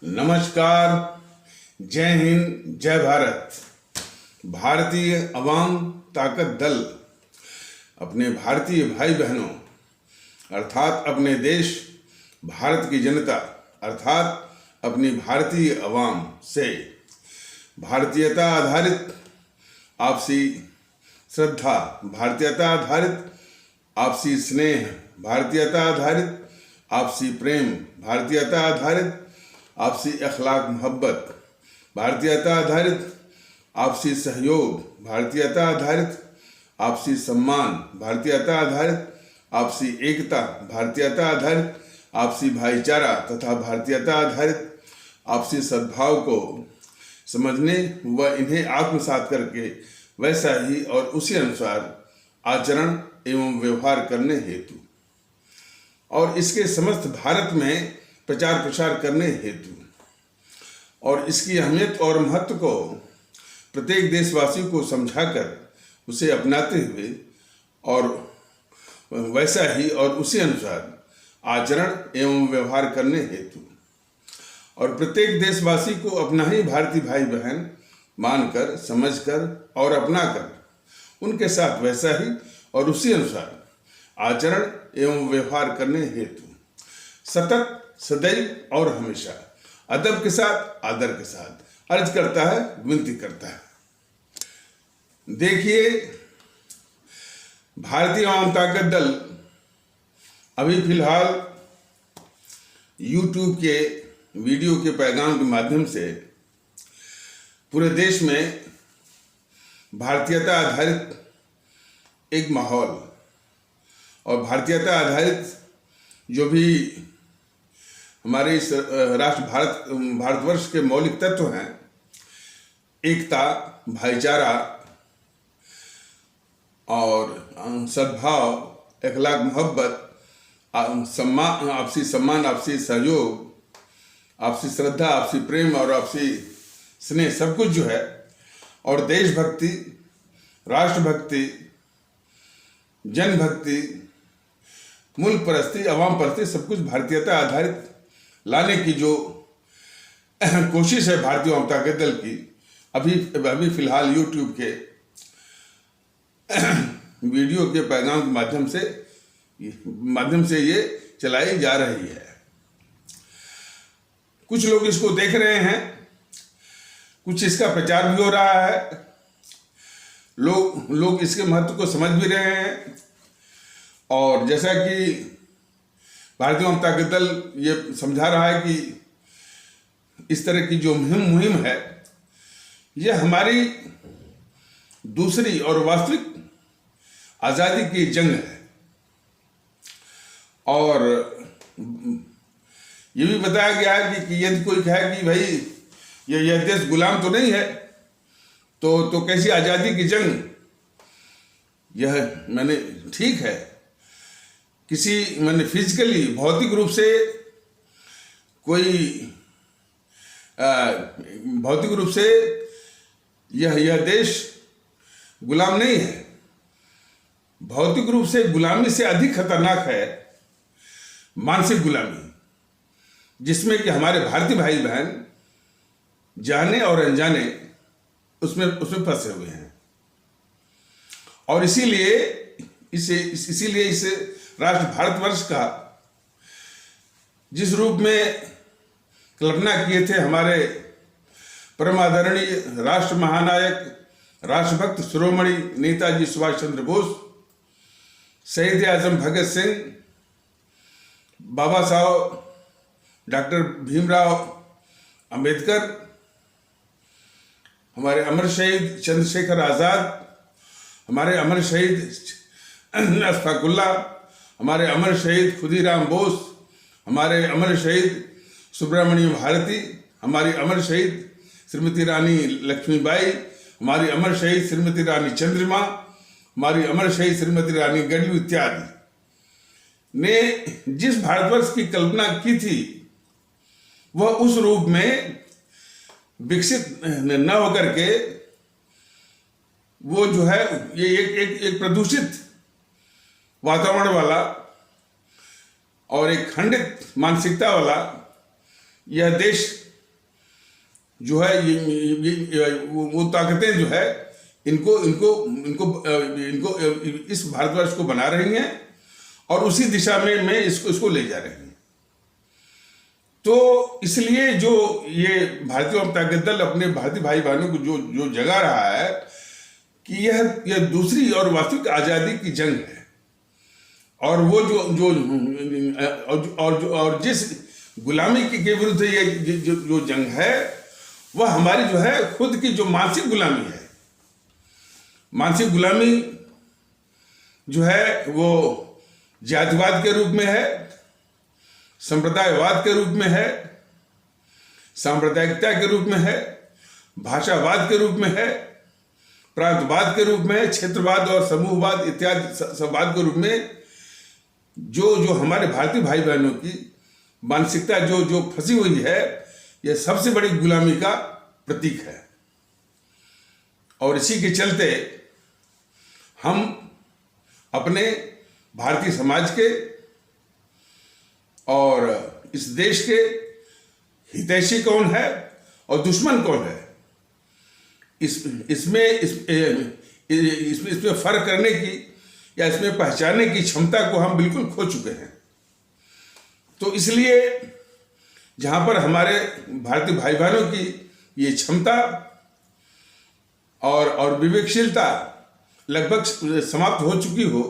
नमस्कार, जय हिंद, जय भारत। भारतीय अवाम ताकत दल अपने भारतीय भाई बहनों अर्थात अपने देश भारत की जनता अर्थात अपनी भारतीय अवाम से भारतीयता आधारित आपसी श्रद्धा, भारतीयता आधारित आपसी स्नेह, भारतीयता आधारित आपसी प्रेम, भारतीयता आधारित आपसी अखलाक मोहब्बत, भारतीयता आधारित आपसी सहयोग, भारतीयता आधारित आपसी सम्मान, भारतीयता आधारित आपसी एकता, भारतीयता आधारित आपसी भाईचारा तथा भारतीयता आधारित आपसी सद्भाव को समझने व इन्हें आत्मसात करके वैसा ही और उसी अनुसार आचरण एवं व्यवहार करने हेतु और इसके समस्त भारत में प्रचार प्रसार करने हेतु और इसकी अहमियत और महत्व को प्रत्येक देशवासी को समझाकर उसे अपनाते हुए और वैसा ही और उसी अनुसार आचरण एवं व्यवहार करने हेतु और प्रत्येक देशवासी को अपना ही भारतीय भाई बहन मानकर, समझकर और अपनाकर उनके साथ वैसा ही और उसी अनुसार आचरण एवं व्यवहार करने हेतु सतत, सदैव और हमेशा अदब के साथ, आदर के साथ अर्ज करता है, विनती करता है। देखिए, भारतीय अवाम ताकत दल अभी फिलहाल YouTube के वीडियो के पैगाम के माध्यम से पूरे देश में भारतीयता आधारित एक माहौल और भारतीयता आधारित जो भी हमारे इस भारतवर्ष के मौलिक तत्व हैं, एकता, भाईचारा और सद्भाव, अखलाक मोहब्बत, सम्मान, आपसी सम्मान, आपसी सहयोग, आपसी श्रद्धा, आपसी प्रेम और आपसी स्नेह, सब कुछ जो है और देशभक्ति, राष्ट्रभक्ति, जनभक्ति, मुल्क परस्ती, अवाम परस्ती, सब कुछ भारतीयता आधारित लाने की जो कोशिश है भारतीय अवाम ताकत दल की, अभी फिलहाल YouTube के वीडियो के पैगाम के माध्यम से ये चलाई जा रही है। कुछ लोग इसको देख रहे हैं, कुछ इसका प्रचार भी हो रहा है, लोग इसके महत्व को समझ भी रहे हैं और जैसा कि भारतीय अवाम ताकत दल ये समझा रहा है कि इस तरह की जो मुहिम है ये हमारी दूसरी और वास्तविक आज़ादी की जंग है और ये भी बताया गया है कि यदि कोई कहे कि भाई यह देश गुलाम तो नहीं है तो कैसी आज़ादी की जंग, यह मैंने ठीक है, किसी मैंने फिजिकली भौतिक रूप से भौतिक रूप से यह देश गुलाम नहीं है। भौतिक रूप से गुलामी से अधिक खतरनाक है मानसिक गुलामी, जिसमें कि हमारे भारतीय भाई बहन जाने और अनजाने उसमें फंसे हुए हैं और इसीलिए इस राष्ट्र भारतवर्ष का जिस रूप में कल्पना किए थे हमारे परम आदरणीय राष्ट्र महानायक, राष्ट्रभक्त शिरोमणि नेताजी सुभाष चंद्र बोस, शहीद आजम भगत सिंह, बाबा साहब डॉक्टर भीमराव अंबेडकर, हमारे अमर शहीद चंद्रशेखर आज़ाद, हमारे अमर शहीद अशफाकुल्ला, हमारे अमर शहीद खुदीराम बोस, हमारे अमर शहीद सुब्रमण्यम भारती, हमारी अमर शहीद श्रीमती रानी लक्ष्मीबाई, हमारी अमर शहीद श्रीमती रानी चंद्रमा, हमारी अमर शहीद श्रीमती रानी गढ़वी इत्यादि ने जिस भारतवर्ष की कल्पना की थी वह उस रूप में विकसित न होकर के वो जो है ये एक प्रदूषित वातावरण वाला और एक खंडित मानसिकता वाला यह देश जो है वो ताकतें जो है इनको इनको इनको इनको इस भारतवर्ष को बना रही हैं और उसी दिशा में इसको ले जा रही हैं। तो इसलिए जो ये भारतीय ताकत दल अपने भारतीय भाई बहनों को जो जगा रहा है कि यह दूसरी और वास्तविक आज़ादी की जंग है, और वो और जिस गुलामी के विरुद्ध ये जो जंग है वह हमारी जो है खुद की जो मानसिक गुलामी है। मानसिक गुलामी जो है वो जातिवाद के रूप में है, संप्रदायवाद के रूप में है, सांप्रदायिकता के रूप में है, भाषावाद के रूप में है, प्रांतवाद के रूप में है, क्षेत्रवाद और समूहवाद इत्यादि संवाद के रूप में जो हमारे भारतीय भाई बहनों की मानसिकता जो फंसी हुई है, यह सबसे बड़ी गुलामी का प्रतीक है। और इसी के चलते हम अपने भारतीय समाज के और इस देश के हितैषी कौन है और दुश्मन कौन है, इसमें फर्क करने की या इसमें पहचानने की क्षमता को हम बिल्कुल खो चुके हैं। तो इसलिए जहां पर हमारे भारतीय भाई बहनों की ये क्षमता और विवेकशीलता लगभग समाप्त हो चुकी हो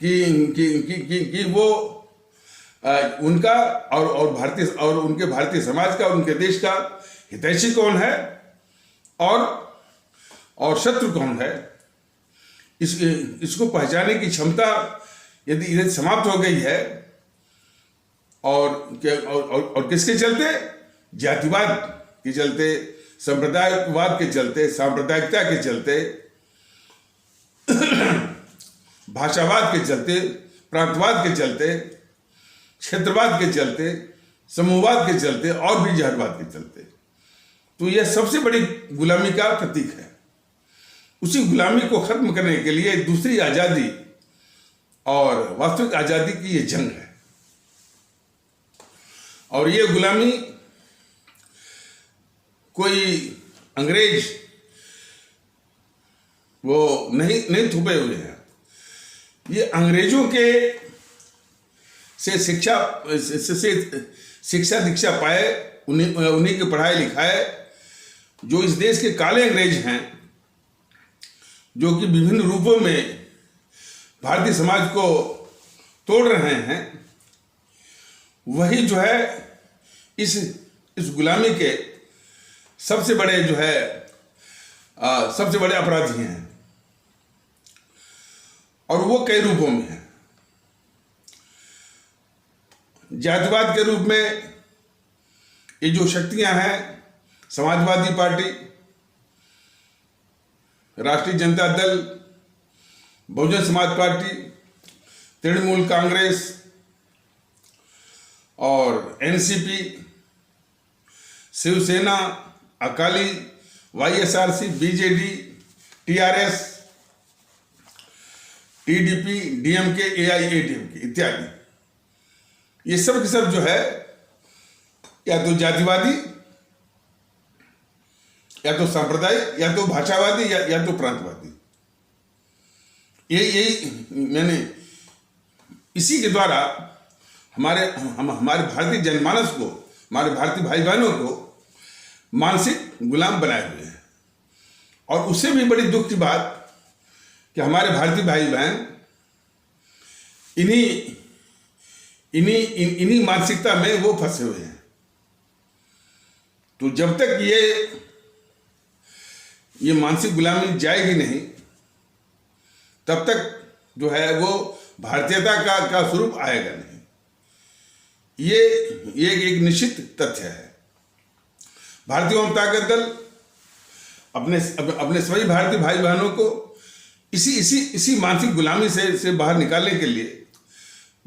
कि वो उनका और भारतीय और उनके भारतीय समाज का, उनके देश का हितैषी कौन है और शत्रु कौन है, इसको पहचानने की क्षमता यदि समाप्त हो गई है, और किसके चलते? जातिवाद के चलते, संप्रदायवाद के चलते, सांप्रदायिकता के चलते, भाषावाद के चलते, प्रांतवाद के चलते, क्षेत्रवाद के चलते, समूहवाद के चलते और भी जहरवाद के चलते। तो यह सबसे बड़ी गुलामी का प्रतीक है। उसी गुलामी को खत्म करने के लिए दूसरी आजादी और वास्तविक आजादी की यह जंग है। और ये गुलामी कोई अंग्रेज वो नहीं थोपे हुए हैं। ये अंग्रेजों के से शिक्षा दीक्षा पाए, उन्हीं की पढ़ाई लिखाए, जो इस देश के काले अंग्रेज हैं, जो कि विभिन्न रूपों में भारतीय समाज को तोड़ रहे हैं, वही जो है इस गुलामी के सबसे बड़े जो है सबसे बड़े अपराधी हैं। और वो कई रूपों में है। जातिवाद के रूप में ये जो शक्तियां हैं, समाजवादी पार्टी, राष्ट्रीय जनता दल, बहुजन समाज पार्टी, तृणमूल कांग्रेस और NCP, Shiv Sena, Akali, YSRC, BJD, TRS, TDP, DMK, AIADMK इत्यादि, ये सब के सब जो है या तो जातिवादी, या तो सांप्रदायिक, या तो भाषावादी, या तो प्रांतवादी। यही मैंने इसी के द्वारा हमारे भारतीय जनमानस को, हमारे भारतीय भाई बहनों को मानसिक गुलाम बनाए हुए हैं। और उससे भी बड़ी दुख की बात कि हमारे भारतीय भाई बहन इन्हीं मानसिकता में वो फंसे हुए हैं। तो जब तक ये मानसिक गुलामी जाएगी नहीं, तब तक जो है वो भारतीयता का स्वरूप आएगा नहीं। ये एक निश्चित तथ्य है। भारतीय ताकत दल अपने सभी भारतीय भाई बहनों को इसी मानसिक गुलामी से बाहर निकालने के लिए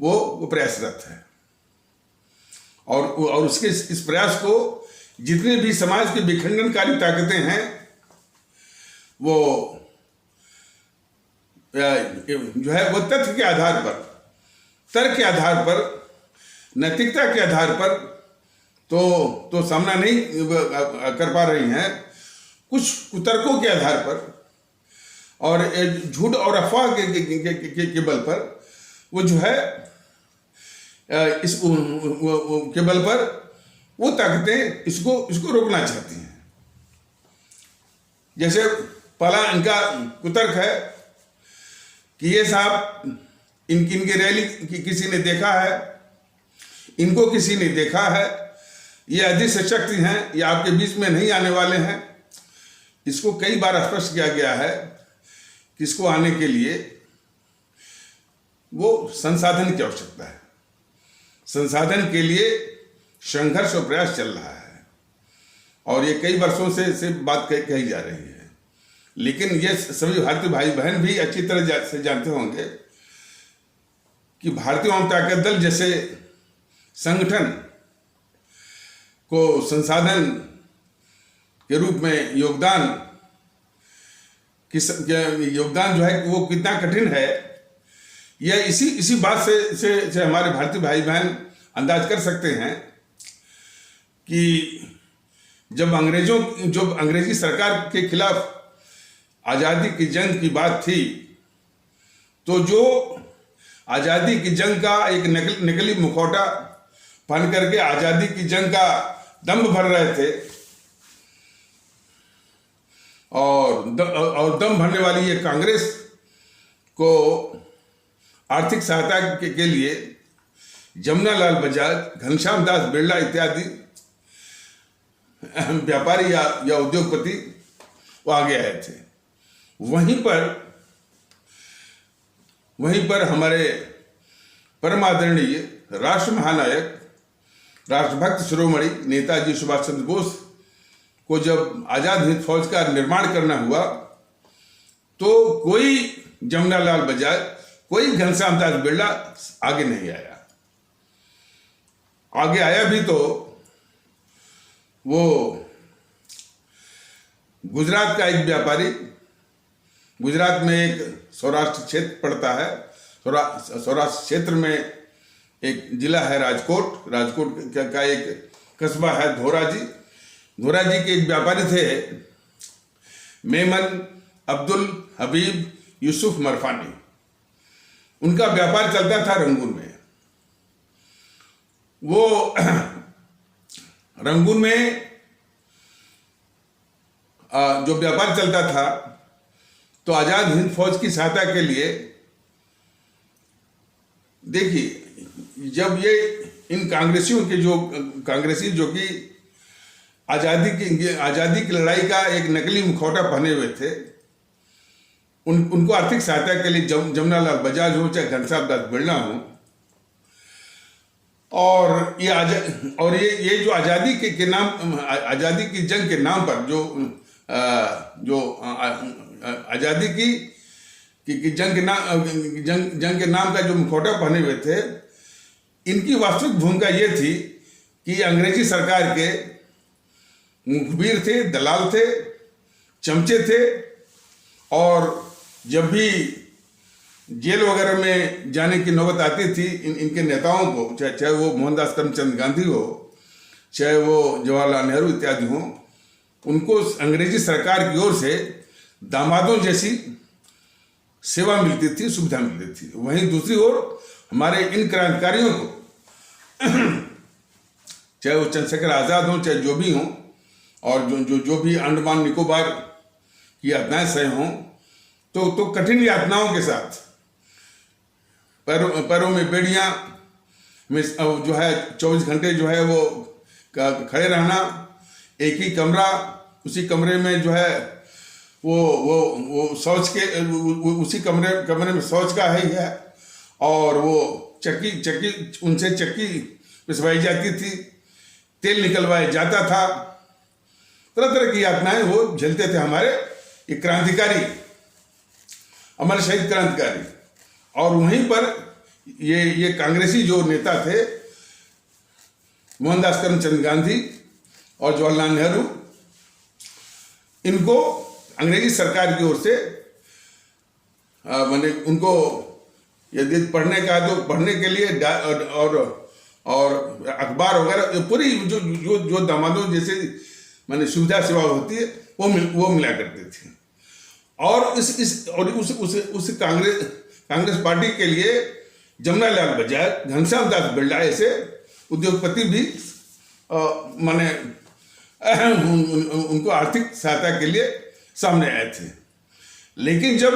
वो प्रयासरत है। और उसके इस प्रयास को जितने भी समाज की विखंडनकारी ताकतें हैं, वो जो है वो तथ्य के आधार पर, तर्क के आधार पर, नैतिकता के आधार पर तो सामना नहीं कर पा रही हैं, कुछ कुतर्कों के आधार पर और झूठ और अफवाह के बल पर वो जो है इस के बल पर वो ताकतें इसको रोकना चाहती हैं। जैसे पहला इनका कुतर्क है कि ये साहब इनकी रैली किसी ने देखा है, इनको किसी ने देखा है, ये अदृश्य शक्ति हैं, ये आपके बीच में नहीं आने वाले हैं। इसको कई बार स्पष्ट किया गया है कि इसको आने के लिए वो संसाधन की आवश्यकता है। संसाधन के लिए संघर्ष और प्रयास चल रहा है और ये कई वर्षों से बात कही जा रही है। लेकिन ये सभी भारतीय भाई बहन भी अच्छी तरह से जानते होंगे कि भारतीय आम ताकत दल जैसे संगठन को संसाधन के रूप में योगदान जो है वो कितना कठिन है, यह इसी बात से हमारे भारतीय भाई बहन अंदाज कर सकते हैं कि जब अंग्रेजी सरकार के खिलाफ आज़ादी की जंग की बात थी, तो जो आज़ादी की जंग का एक नकली मुखौटा पहन करके आज़ादी की जंग का दंभ भर रहे थे और दम भरने वाली ये कांग्रेस को आर्थिक सहायता के लिए जमुनालाल बजाज, घनश्याम दास बिरला इत्यादि व्यापारी या उद्योगपति वो आगे आए थे। वहीं पर हमारे परम आदरणीय राष्ट्र महानायक, राष्ट्रभक्त शिरोमणि नेताजी सुभाष चंद्र बोस को जब आज़ाद हिंद फौज का निर्माण करना हुआ, तो कोई जमुनालाल बजाज, कोई घनश्याम दास बिरला आगे नहीं आया। आगे आया भी तो वो गुजरात का एक व्यापारी, गुजरात में एक सौराष्ट्र क्षेत्र पड़ता है, सौराष्ट्र क्षेत्र में एक जिला है राजकोट का एक कस्बा है धोराजी के एक व्यापारी थे मेमन अब्दुल हबीब यूसुफ मरफानी। उनका व्यापार चलता था रंगून में। वो रंगून में जो व्यापार चलता था, तो आज़ाद हिंद फौज की सहायता के लिए, देखिए जब ये इन कांग्रेसी जो कि आज़ादी की लड़ाई का एक नकली मुखौटा पहने हुए थे, उनको आर्थिक सहायता के लिए जमुनालाल बजाज हो चाहे घनश्याम दास बिरला हो, और ये जो आज़ादी के नाम, आज़ादी की जंग के नाम पर जो आज़ादी की जंग के नाम का जो मुखौटा पहने हुए थे, इनकी वास्तविक भूमिका ये थी कि अंग्रेजी सरकार के मुखबिर थे, दलाल थे, चमचे थे, और जब भी जेल वगैरह में जाने की नौबत आती थी इनके नेताओं को, चाहे वो मोहनदास करमचंद गांधी हो, चाहे वो जवाहरलाल नेहरू इत्यादि हों, उनको अंग्रेजी सरकार की ओर से दामादों जैसी सेवा मिलती थी, सुविधा मिलती थी। वहीं दूसरी ओर हमारे इन क्रांतिकारियों को चाहे वो चंद्रशेखर आज़ाद हों, चाहे जो भी हों, और जो भी अंडमान निकोबार की यातनाएं सहे हों, तो कठिन यातनाओं के साथ पैरों में बेड़ियां में जो है 24 घंटे जो है वो खड़े रहना, एक ही कमरा, उसी कमरे में जो है वो शौच के उसी कमरे में शौच का ही है, और वो उनसे चक्की पिसवाई जाती थी, तेल निकलवाया जाता था, तरह तरह की यातनाएं वो झेलते थे हमारे ये क्रांतिकारी, अमर शहीद क्रांतिकारी। और वहीं पर ये कांग्रेसी जो नेता थे, मोहनदास करमचंद गांधी और जवाहरलाल नेहरू, इनको अंग्रेजी सरकार की ओर से मैंने उनको यदि पढ़ने का तो पढ़ने के लिए और और अखबार वगैरह, ये पूरी जो जो जो दामादों जैसे माने सुविधा सेवा होती है वो मिला करते थे। और उस कांग्रेस पार्टी के लिए जमनालाल बजाज, घनश्याम दास बिरला ऐसे उद्योगपति भी माने उनको आर्थिक सहायता के लिए सामने आए थे। लेकिन जब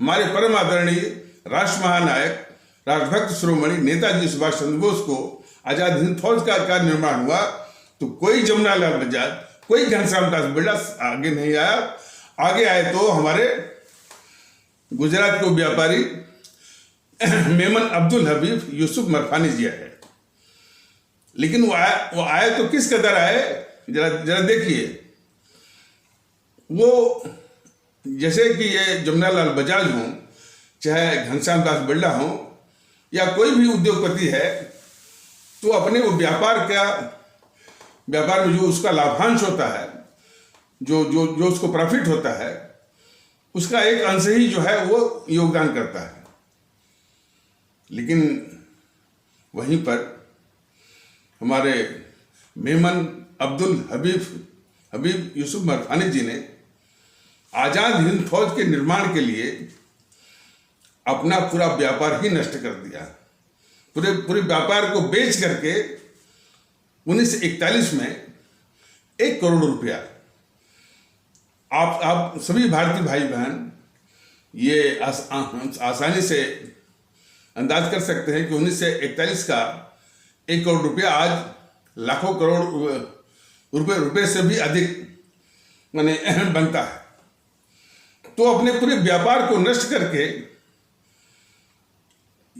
हमारे परम आदरणीय राष्ट्र महानायक, राष्ट्रभक्त शिरोमणि नेताजी सुभाष चंद्र बोस को आजाद हिंद फौज का निर्माण हुआ, तो कोई जमनालाल बजाज, कोई घनश्याम दास बिरला आगे नहीं आया। आगे आए तो हमारे गुजरात को व्यापारी मेमन अब्दुल हबीब यूसुफ मरफानी जी आए। लेकिन वो आए तो किस कदर आए, जरा देखिए। वो जैसे कि ये जमनालाल बजाज हों, चाहे घनश्याम दास बिरला हों, या कोई भी उद्योगपति है, तो अपने वो व्यापार में जो उसका लाभांश होता है, जो उसको प्रॉफिट होता है, उसका एक अंश ही जो है वो योगदान करता है। लेकिन वहीं पर हमारे मेमन अब्दुल हबीब यूसुफ मरफानी जी ने आजाद हिंद फौज के निर्माण के लिए अपना पूरा व्यापार ही नष्ट कर दिया। पूरे व्यापार को बेच करके 1941 में 1 करोड़ रुपया, आप सभी भारतीय भाई बहन ये आसानी से अंदाज कर सकते हैं कि 1941 का 1 करोड़ रुपया आज लाखों करोड़ रुपए से भी अधिक माने बनता है। तो अपने पूरे व्यापार को नष्ट करके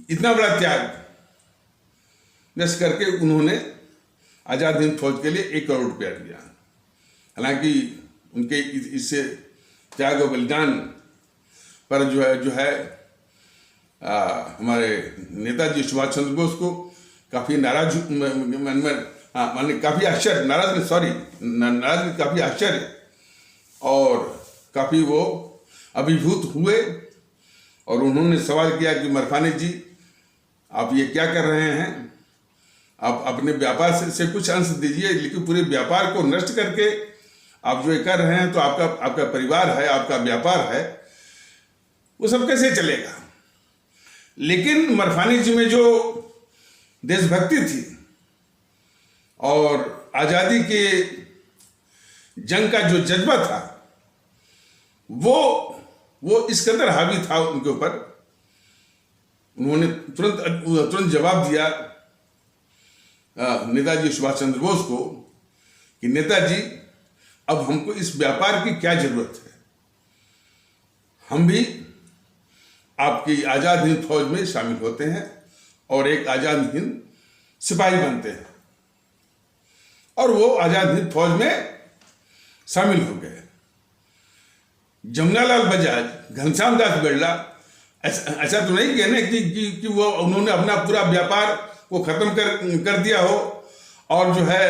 इतना बड़ा त्याग नष्ट करके उन्होंने आजाद हिंद फौज के लिए 1 करोड़ रुपया दिया। हालांकि उनके इससे त्याग और बलिदान पर जो है हमारे नेताजी सुभाष चंद्र बोस को काफी नाराज माने काफी आश्चर्य, नाराज काफी आश्चर्य और काफी वो अभिभूत हुए। और उन्होंने सवाल किया कि मरफानी जी, आप ये क्या कर रहे हैं? आप अपने व्यापार से कुछ अंश दीजिए, लेकिन पूरे व्यापार को नष्ट करके आप जो ये कर रहे हैं, तो आपका परिवार है, आपका व्यापार है, वो सब कैसे चलेगा? लेकिन मरफानी जी में जो देशभक्ति थी और आजादी के जंग का जो जज्बा था, वो इस कदर हावी था उनके ऊपर, उन्होंने तुरंत जवाब दिया नेताजी सुभाष चंद्र बोस को कि नेताजी, अब हमको इस व्यापार की क्या जरूरत है? हम भी आपकी आजाद हिंद फौज में शामिल होते हैं और एक आजाद हिंद सिपाही बनते हैं। और वो आजाद हिंद फौज में शामिल हो गए। जमनालाल बजाज, घनश्याम दास बिरला ऐसा तो नहीं कहने कि वो उन्होंने अपना पूरा व्यापार को खत्म कर दिया हो और जो है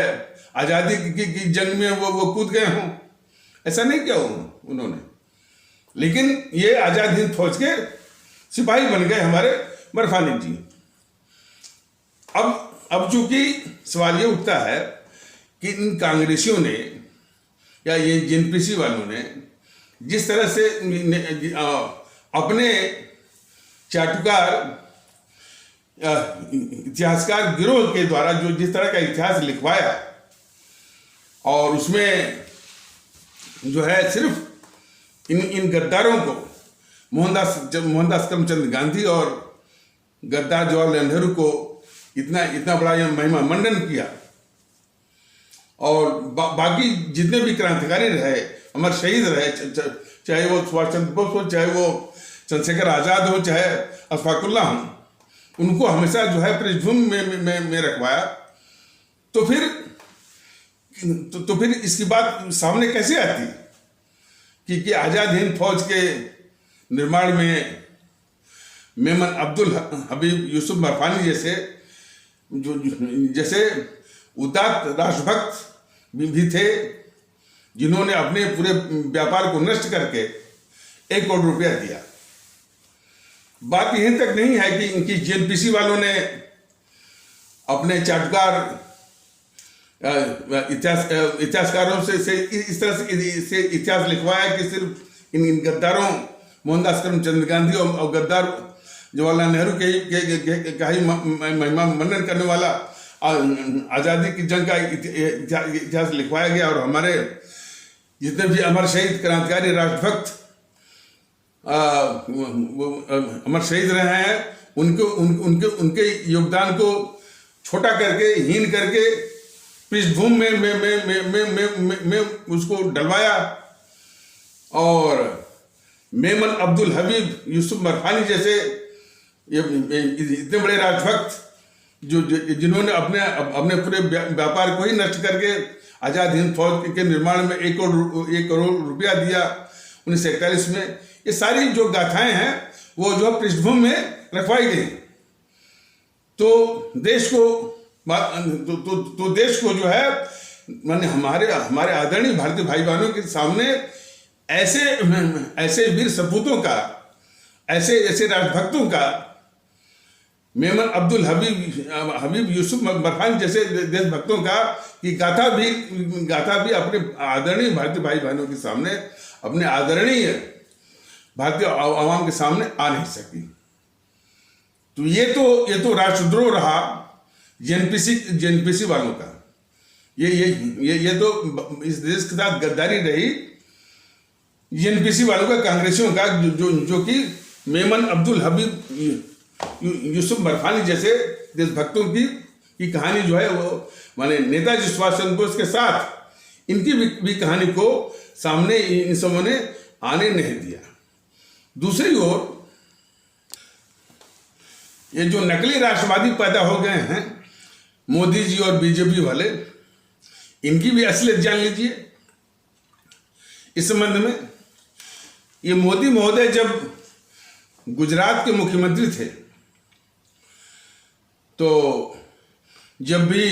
आजादी की जंग में वो कूद गए हों, ऐसा नहीं किया उन्होंने। लेकिन ये आजाद हिंद फौज के सिपाही बन गए हमारे मरफानी जी। अब चूंकि सवाल ये उठता है कि इन कांग्रेसियों ने या ये जेएनपीसी वालों ने जिस तरह से अपने चाटुकार इतिहासकार गिरोह के द्वारा जो जिस तरह का इतिहास लिखवाया, और उसमें जो है सिर्फ इन गद्दारों को मोहनदास करमचंद गांधी और गद्दार जवाहरलाल नेहरू को इतना बड़ा यह महिमा मंडन किया। और बाकी जितने भी क्रांतिकारी रहे, हमारे शहीद रहे, चाहे वो सुभाष चंद्र बोस हो, चाहे वो चंद्रशेखर आजाद हो, चाहे अशफाकुल्ला हो, उनको हमेशा जो है पृष्ठभूमि में रखवाया। तो फिर इसकी बात सामने कैसे आती कि आजाद हिंद फौज के निर्माण में मेमन अब्दुल हबीब यूसुफ मरफानी जैसे उदात्त राष्ट्रभक्त भी थे, जिन्होंने अपने पूरे व्यापार को नष्ट करके 1 करोड़ रुपया दिया। बात यहीं तक नहीं है कि इनकी जेएनपीसी वालों ने अपने चाटुकार इतिहासकारों से इस तरह से इतिहास लिखवाया कि सिर्फ इन गद्दारों मोहनदास करमचंद गांधी और गद्दार जवाहरलाल नेहरू का ही महिमा मनन करने वाला आज़ादी की जंग का इतिहास लिखवाया गया। और हमारे जितने भी अमर शहीद क्रांतिकारी राष्ट्रभक्त अमर शहीद रहे हैं, उनके योगदान को छोटा करके, हीन करके पृष्ठभूमि में उसको डलवाया। और मेमन अब्दुल हबीब, यूसुफ मरफानी जैसे इतने बड़े राष्ट्रभक्त जिन्होंने अपने पूरे व्यापार को ही नष्ट करके आज़ाद हिंद फौज के निर्माण में 1 करोड़ रुपया दिया 1941 में। ये सारी जो गाथाएं हैं वो जो पृष्ठभूमि में रखवाई गई। तो देश को जो है माने हमारे आदरणीय भारतीय भाई बहनों के सामने ऐसे वीर सपूतों का, ऐसे राष्ट्रभक्तों का, मेमन अब्दुल हबीब यूसुफ मरफानी जैसे देशभक्तों का की गाथा भी अपने आदरणीय भारतीय भाई बहनों के सामने, अपने आदरणीय भारतीय आवाम के सामने आ नहीं सकी। तो ये तो राष्ट्रद्रोह रहा जेएनपीसी वालों का। ये तो इस देश के साथ गद्दारी रही जेएनपीसी वालों का, कांग्रेसियों का, जो कि मेमन अब्दुल हबीब यूसुफ मरफानी जैसे देशभक्तों की कहानी जो है वो माने नेताजी सुभाष चंद्र बोस के साथ इनकी भी कहानी को सामने इन सबों ने आने नहीं दिया। दूसरी ओर ये जो नकली राष्ट्रवादी पैदा हो गए हैं मोदी जी और बीजेपी वाले, इनकी भी असलियत जान लीजिए। इस संबंध में ये मोदी महोदय जब गुजरात के मुख्यमंत्री थे तो जब भी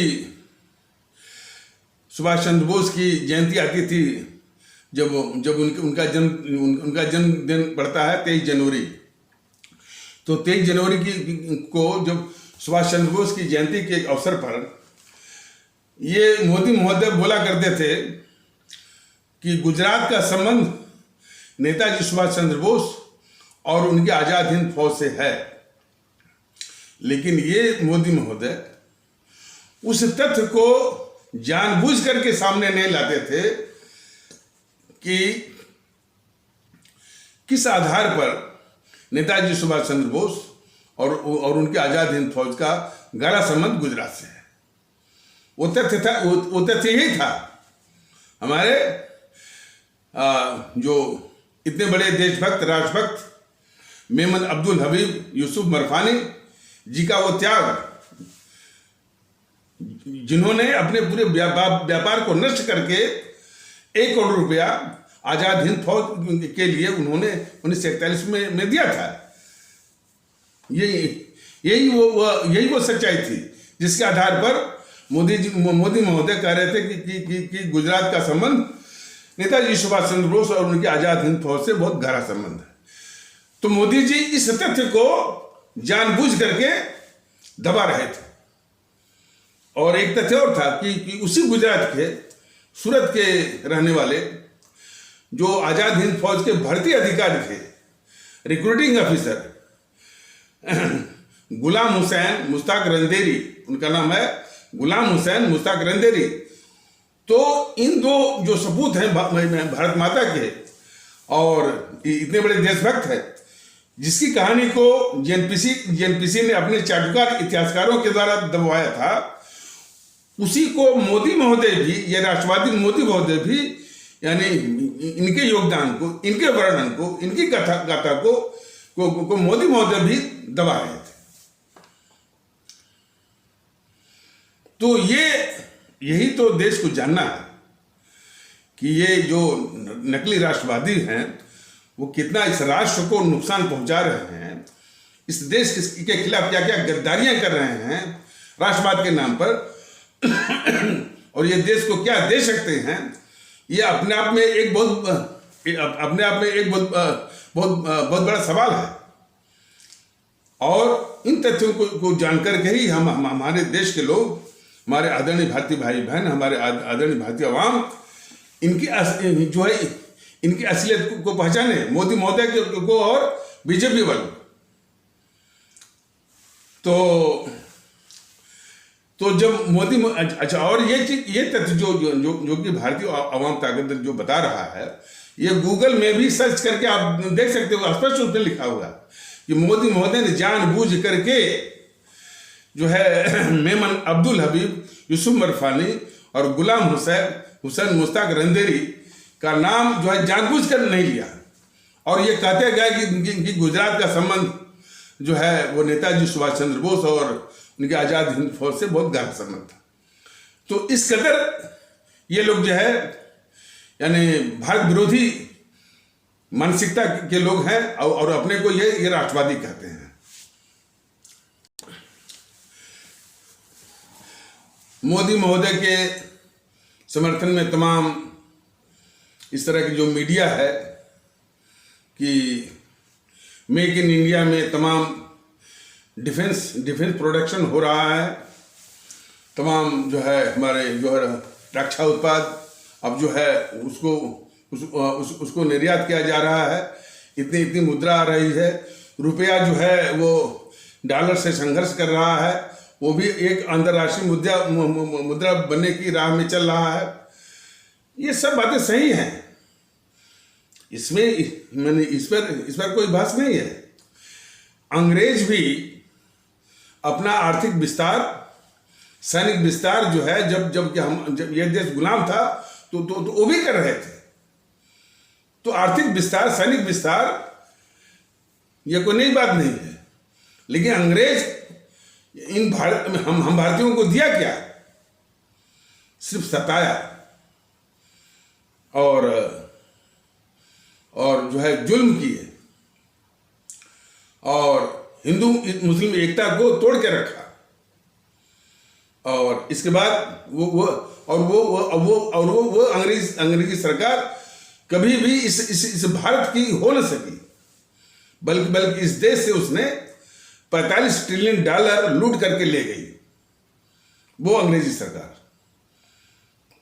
सुभाष चंद्र बोस की जयंती आती थी, जब उनका जन्मदिन पड़ता है 23 जनवरी, तो 23 जनवरी को जब सुभाष चंद्र बोस की जयंती के अवसर पर ये मोदी महोदय बोला करते थे कि गुजरात का संबंध नेताजी सुभाष चंद्र बोस और उनके आज़ाद हिंद फौज से है। लेकिन ये मोदी महोदय उस तथ्य को जानबूझ करके सामने नहीं लाते थे कि किस आधार पर नेताजी सुभाष चंद्र बोस और उनके आज़ाद हिंद फौज का गहरा संबंध गुजरात से है। वो तथ्य यही था। हमारे जो इतने बड़े देशभक्त राष्ट्रभक्त मेमन अब्दुल हबीब यूसुफ मरफानी जी का वो त्याग, जिन्होंने अपने पूरे व्यापार को नष्ट करके 1 करोड़ रुपया आज़ाद हिंद फौज के लिए उन्होंने 1941 में दिया था। यही वो सच्चाई थी जिसके आधार पर मोदी महोदय कह रहे थे कि गुजरात का संबंध नेताजी सुभाष चंद्र बोस और उनके आज़ाद हिंद फौज से बहुत गहरा संबंध है। तो मोदी जी इस तथ्य को जानबूझ करके दबा रहे थे। और एक तथ्य और था कि उसी गुजरात के सूरत के रहने वाले जो आज़ाद हिंद फौज के भर्ती अधिकारी थे, रिक्रूटिंग ऑफिसर गुलाम हुसैन मुश्ताक रंदेरी, उनका नाम है गुलाम हुसैन मुश्ताक रंदेरी। तो इन दो जो सपूत हैं भारत माता के और इतने बड़े देशभक्त हैं, जिसकी कहानी को जेएनपीसी ने अपने चाटुकार इतिहासकारों के द्वारा दबवाया था, उसी को मोदी महोदय भी, ये राष्ट्रवादी मोदी महोदय भी, यानी इनके योगदान को, इनके वर्णन को, इनकी गाथा को मोदी महोदय भी दबा रहे थे। तो यही तो देश को जानना है कि ये जो नकली राष्ट्रवादी हैं वो कितना इस राष्ट्र को नुकसान पहुंचा रहे हैं, इस देश के खिलाफ क्या क्या गद्दारियां कर रहे हैं राष्ट्रवाद के नाम पर और ये देश को क्या दे सकते हैं, ये अपने आप में एक बहुत बड़ा सवाल है। और इन तथ्यों को जानकर के ही हमारे देश के लोग, हमारे आदरणीय भारतीय भाई बहन, हमारे आदरणीय भारतीय अवाम जो है इनकी असलियत को पहचाने, मोदी महोदय को और बीजेपी वालों। तो जब मोदी, अच्छा, और ये चीज, ये तथ्य जो कि भारतीय अवाम ताकत दल जो बता रहा है, ये गूगल में भी सर्च करके आप देख सकते हो, स्पष्ट रूप से लिखा हुआ कि मोदी महोदय ने जानबूझ करके जो है मेमन अब्दुल हबीब, यूसुफ मरफानी और गुलाम हुसैन मुश्ताक रंदेरी का नाम जो है जानबूझ कर नहीं लिया, और ये कहते गए कि गुजरात का संबंध जो है वो नेताजी सुभाष चंद्र बोस और उनके आज़ाद हिंद फौज से बहुत गहरा संबंध था। तो इस कदर ये लोग जो है यानी भारत विरोधी मानसिकता के लोग हैं, और अपने को ये राष्ट्रवादी कहते हैं। मोदी महोदय के समर्थन में तमाम इस तरह की जो मीडिया है कि मेक इन इंडिया में तमाम डिफेंस प्रोडक्शन हो रहा है, तमाम जो है हमारे जो है रक्षा उत्पाद अब जो है उसको निर्यात किया जा रहा है, इतनी मुद्रा आ रही है, रुपया जो है वो डॉलर से संघर्ष कर रहा है, वो भी एक अंतर्राष्ट्रीय मुद्रा बनने की राह में चल रहा है। ये सब बातें सही हैं, इसमें मैंने इस पर कोई बहस नहीं है। अंग्रेज भी अपना आर्थिक विस्तार, सैनिक विस्तार जो है जब यह देश गुलाम था तो वो भी कर रहे थे। तो आर्थिक विस्तार, सैनिक विस्तार ये कोई नई बात नहीं है, लेकिन अंग्रेज हम भारतीयों को दिया क्या? सिर्फ सताया और जो है जुल्म किए और हिंदू मुस्लिम एकता को तोड़ के रखा, और इसके बाद वो अंग्रेजी सरकार कभी भी इस भारत की हो न सकी, बल्कि इस देश से उसने 45 ट्रिलियन डॉलर लूट करके ले गई वो अंग्रेजी सरकार।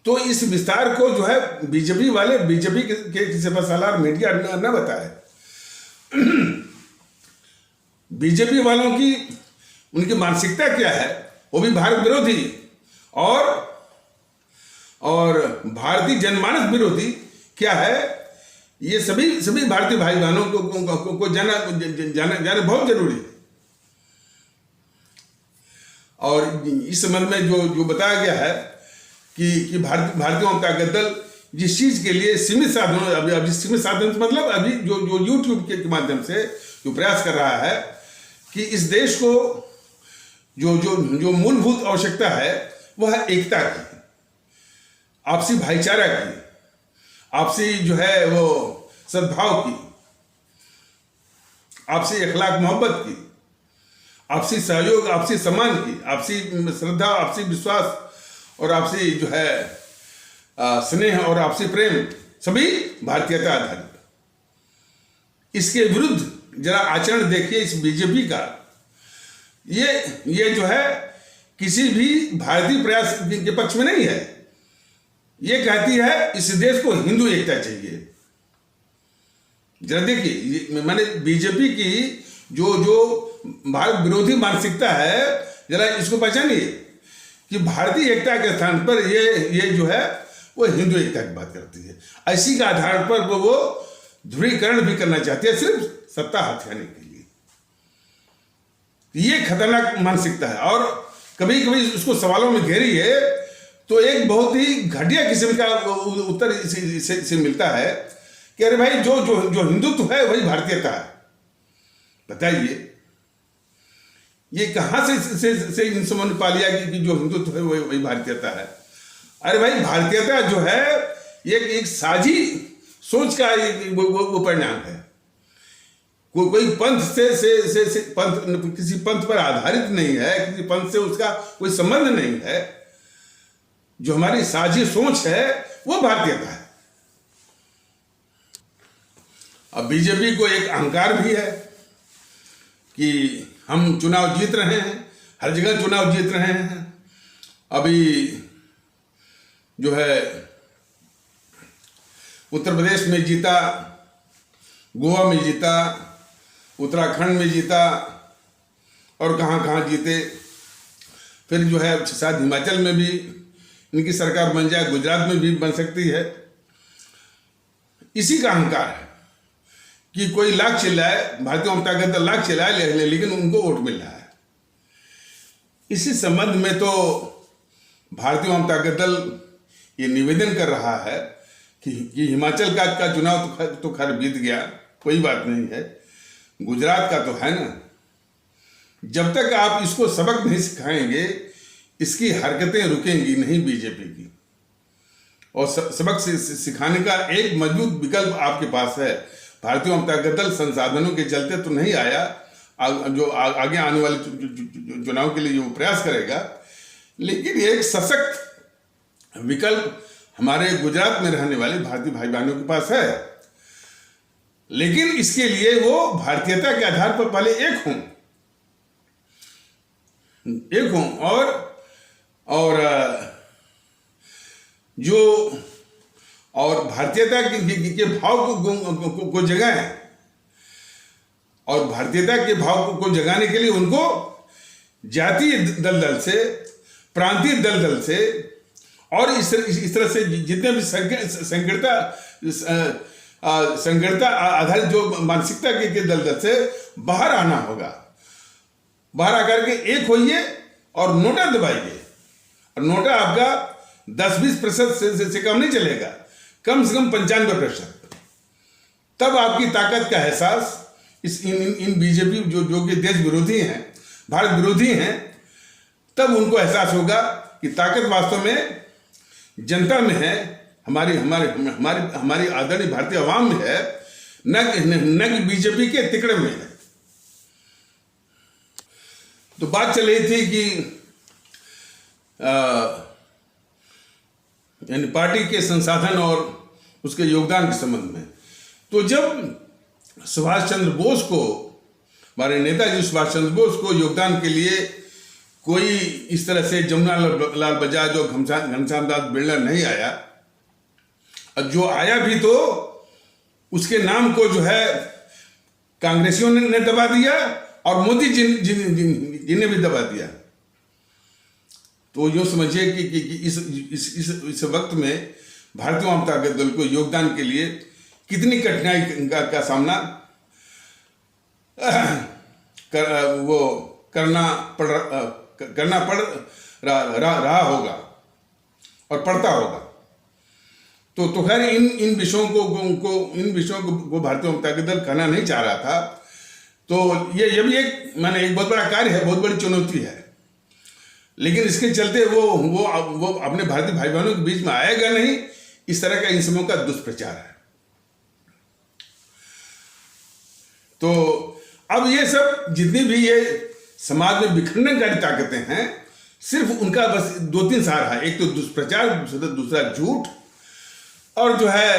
तो इस विस्तार को जो है बीजेपी के किसी मसालार मीडिया न बताए। बीजेपी वालों की उनकी मानसिकता क्या है, वो भी भारत विरोधी और भारतीय जनमानस विरोधी क्या है, ये सभी भारतीय भाई बहनों को जाना बहुत जरूरी है। और इस संबंध में जो बताया गया है कि भारतीय जनता दल जिस चीज के लिए सीमित साधनों, अभी सीमित साधन मतलब अभी जो यूट्यूब के माध्यम से जो प्रयास कर रहा है कि इस देश को जो मूलभूत आवश्यकता है वह है एकता की, आपसी भाईचारा की, आपसी जो है वो सद्भाव की, आपसी अखलाक मोहब्बत की, आपसी सहयोग, आपसी सम्मान की, आपसी श्रद्धा, आपसी विश्वास और आपसी जो है स्नेह और आपसी प्रेम, सभी भारतीयता आधारित। इसके विरुद्ध जरा आचरण देखिए इस बीजेपी का। ये जो है किसी भी भारतीय प्रयास के पक्ष में नहीं है। ये कहती है इस देश को हिंदू एकता चाहिए। जरा देखिए, मैंने बीजेपी की जो भारत विरोधी मानसिकता है, जरा इसको पहचानिए कि भारतीय एकता के स्थान पर ये जो है वो हिंदू एकता की बात करती है। इसी के आधार पर वो ध्रुवीकरण भी करना चाहती है सिर्फ सत्ता हथियाने के लिए। ये खतरनाक मानसिकता है और कभी कभी उसको सवालों में घेरिए तो एक बहुत ही घटिया किस्म का उत्तर से मिलता है कि अरे भाई जो हिंदुत्व है वही भारतीयता है। बताइए ये कहां से इन समझ पा लिया कि जो हिंदुत्व है वही भारतीयता है? अरे भाई भारतीयता जो है ये एक साझी सोच का वो परिणाम है। कोई पंथ से पंथ किसी पंथ पर आधारित नहीं है, किसी पंथ से उसका कोई संबंध नहीं है। जो हमारी साझी सोच है वो भारतीयता है। अब बीजेपी को एक अहंकार भी है कि हम चुनाव जीत रहे हैं, हर जगह चुनाव जीत रहे हैं। अभी जो है उत्तर प्रदेश में जीता, गोवा में जीता, उत्तराखंड में जीता और कहाँ कहाँ जीते। फिर जो है शायद हिमाचल में भी इनकी सरकार बन जाए, गुजरात में भी बन सकती है। इसी का अहंकार है कि कोई लाख चिल्लाए, भारतीय जनता पार्टी लाख चिल्लाए, लेकिन उनको वोट मिल रहा है। इसी संबंध में तो भारतीय जनता दल ये निवेदन कर रहा है कि हिमाचल का चुनाव तो खैर बीत गया, कोई बात नहीं है, गुजरात का तो है ना। जब तक आप इसको सबक नहीं सिखाएंगे, इसकी हरकतें रुकेंगी नहीं बीजेपी की। और सबक सिखाने का एक मजबूत विकल्प आपके पास है। भारतीय जनता दल संसाधनों के चलते तो नहीं आया, जो आगे आने वाले चुनाव के लिए जो प्रयास करेगा, लेकिन एक सशक्त विकल्प हमारे गुजरात में रहने वाले भारतीय भाई बहनों के पास है। लेकिन इसके लिए वो भारतीयता के आधार पर पहले एक हों और जो और भारतीयता के भाव को जगाएं। और भारतीयता के भाव को जगाने के लिए उनको जातीय दल से, प्रांतीय दल से और इस तरह से जितने भी संकीर्णता आधारित जो मानसिकता के दल से बाहर आना होगा। बाहर आकर के एक होइए और नोटा दबाइए। और नोटा आपका 10-20% से कम नहीं चलेगा, कम से कम 95%। तब आपकी ताकत का एहसास इन बीजेपी जो कि देश विरोधी हैं, भारत विरोधी हैं, तब उनको एहसास होगा कि ताकत वास्तव में जनता में है, हमारी आदरणीय भारतीय आवाम में है, न कि बीजेपी के तिकड़े में है। तो बात चल रही थी कि यानी पार्टी के संसाधन और उसके योगदान के संबंध में। तो जब सुभाष चंद्र बोस को, हमारे नेताजी सुभाष चंद्र बोस को योगदान के लिए कोई इस तरह से जमुना लाल बजाज और घनश्याम दास बिरला नहीं आया, और जो आया भी तो उसके नाम को जो है कांग्रेसियों ने दबा दिया और मोदी जी ने भी दबा दिया। तो यूँ समझिए कि इस वक्त में भारतीय जनता दल को योगदान के लिए कितनी कठिनाई का सामना करना पड़ रहा होगा और पड़ता होगा। तो खैर इन विषयों को भारतीय जनता दल कहना नहीं चाह रहा था। तो ये भी एक बहुत बड़ा कार्य है, बहुत बड़ी चुनौती है। लेकिन इसके चलते वो अपने भारतीय भाई बहनों के बीच में आएगा नहीं, इस तरह का इन समयों का दुष्प्रचार है। तो अब ये सब जितनी भी ये समाज में बिखरनेकारी ताकतें हैं, सिर्फ उनका बस 2-3 सहारा है। एक तो दुष्प्रचार, दूसरा झूठ, और जो है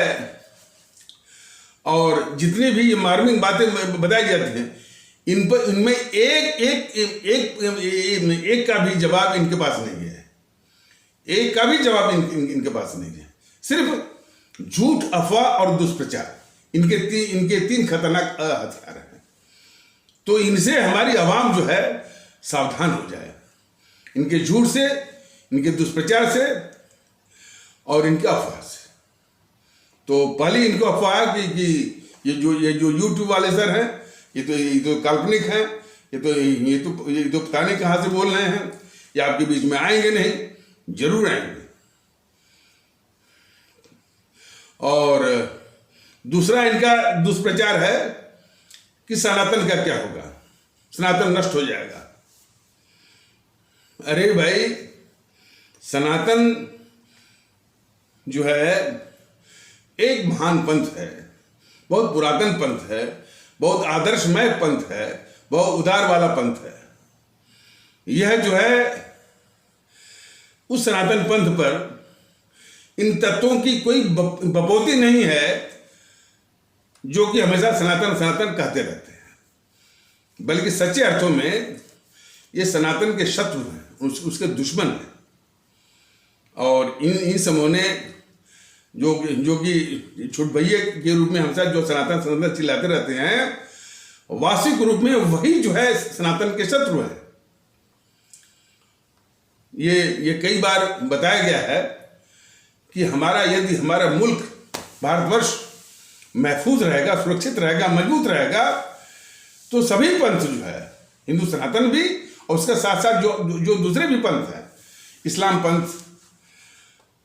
और जितनी भी ये मार्मिंग बातें बताई जाती हैं, इनमें एक का भी जवाब इनके पास नहीं है। एक का भी जवाब इनके पास नहीं है। सिर्फ झूठ, अफवाह और दुष्प्रचार, इनके 3 खतरनाक हथियार हैं। तो इनसे हमारी आवाम जो है सावधान हो जाए, इनके झूठ से, इनके दुष्प्रचार से और इनके अफवाह से। तो पहले इनको अफवाह कि ये जो यूट्यूब वाले सर हैं, ये तो काल्पनिक हैं, ये तो पता नहीं कहाँ से बोल रहे हैं, ये आपके बीच में आएंगे नहीं, जरूर आएंगे। और दूसरा इनका दुष्प्रचार है कि सनातन का क्या होगा, सनातन नष्ट हो जाएगा। अरे भाई, सनातन जो है एक महान पंथ है, बहुत पुरातन पंथ है, बहुत आदर्शमय पंथ है, बहुत उदार वाला पंथ है। यह जो है उस सनातन पंथ पर इन तत्वों की कोई बपोती नहीं है जो कि हमेशा सनातन सनातन कहते रहते हैं। बल्कि सच्चे अर्थों में ये सनातन के शत्रु हैं, उसके दुश्मन हैं। और इन समूह ने जो कि छुटभैये के रूप में हमेशा जो सनातन सनातन चिल्लाते रहते हैं, वास्तविक रूप में वही जो है सनातन के शत्रु हैं। ये कई बार बताया गया है कि यदि हमारा मुल्क भारतवर्ष महफूज रहेगा, सुरक्षित रहेगा, मजबूत रहेगा, तो सभी पंथ जो है, हिंदू सनातन भी और उसके साथ साथ जो दूसरे भी पंथ हैं, इस्लाम पंथ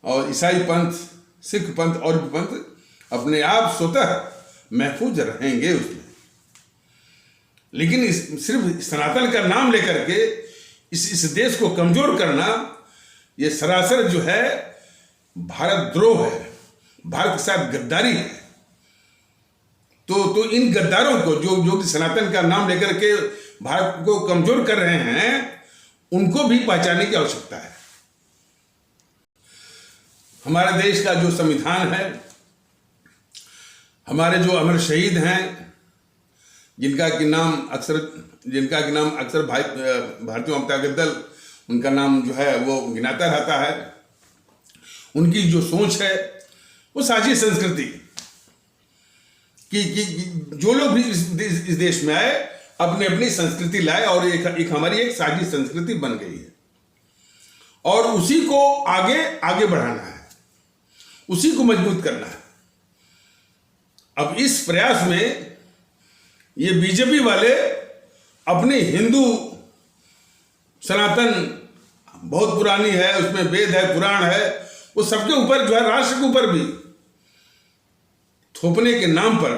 और ईसाई पंथ, सिख पंथ और भी पंथ, अपने आप स्वतः महफूज रहेंगे उसमें। लेकिन सिर्फ सनातन का नाम लेकर के इस देश को कमजोर करना, ये सरासर जो है भारत द्रोह है, भारत के साथ गद्दारी है। तो इन गद्दारों को जो सनातन का नाम लेकर के भारत को कमजोर कर रहे हैं, उनको भी पहचानने की आवश्यकता है। हमारे देश का जो संविधान है, हमारे जो अमर शहीद हैं, जिनका कि नाम अक्सर भारतीय जनता दल उनका नाम जो है वो गिनाता रहता है, उनकी जो सोच है वो साझी संस्कृति कि जो लोग भी इस देश में आए अपनी अपनी संस्कृति लाए और एक हमारी एक साझी संस्कृति बन गई है और उसी को आगे बढ़ाना है, उसी को मजबूत करना है। अब इस प्रयास में ये बीजेपी वाले अपनी हिंदू सनातन बहुत पुरानी है, उसमें वेद है, पुराण है, वो सबके ऊपर जो है राष्ट्र के ऊपर भी थोपने के नाम पर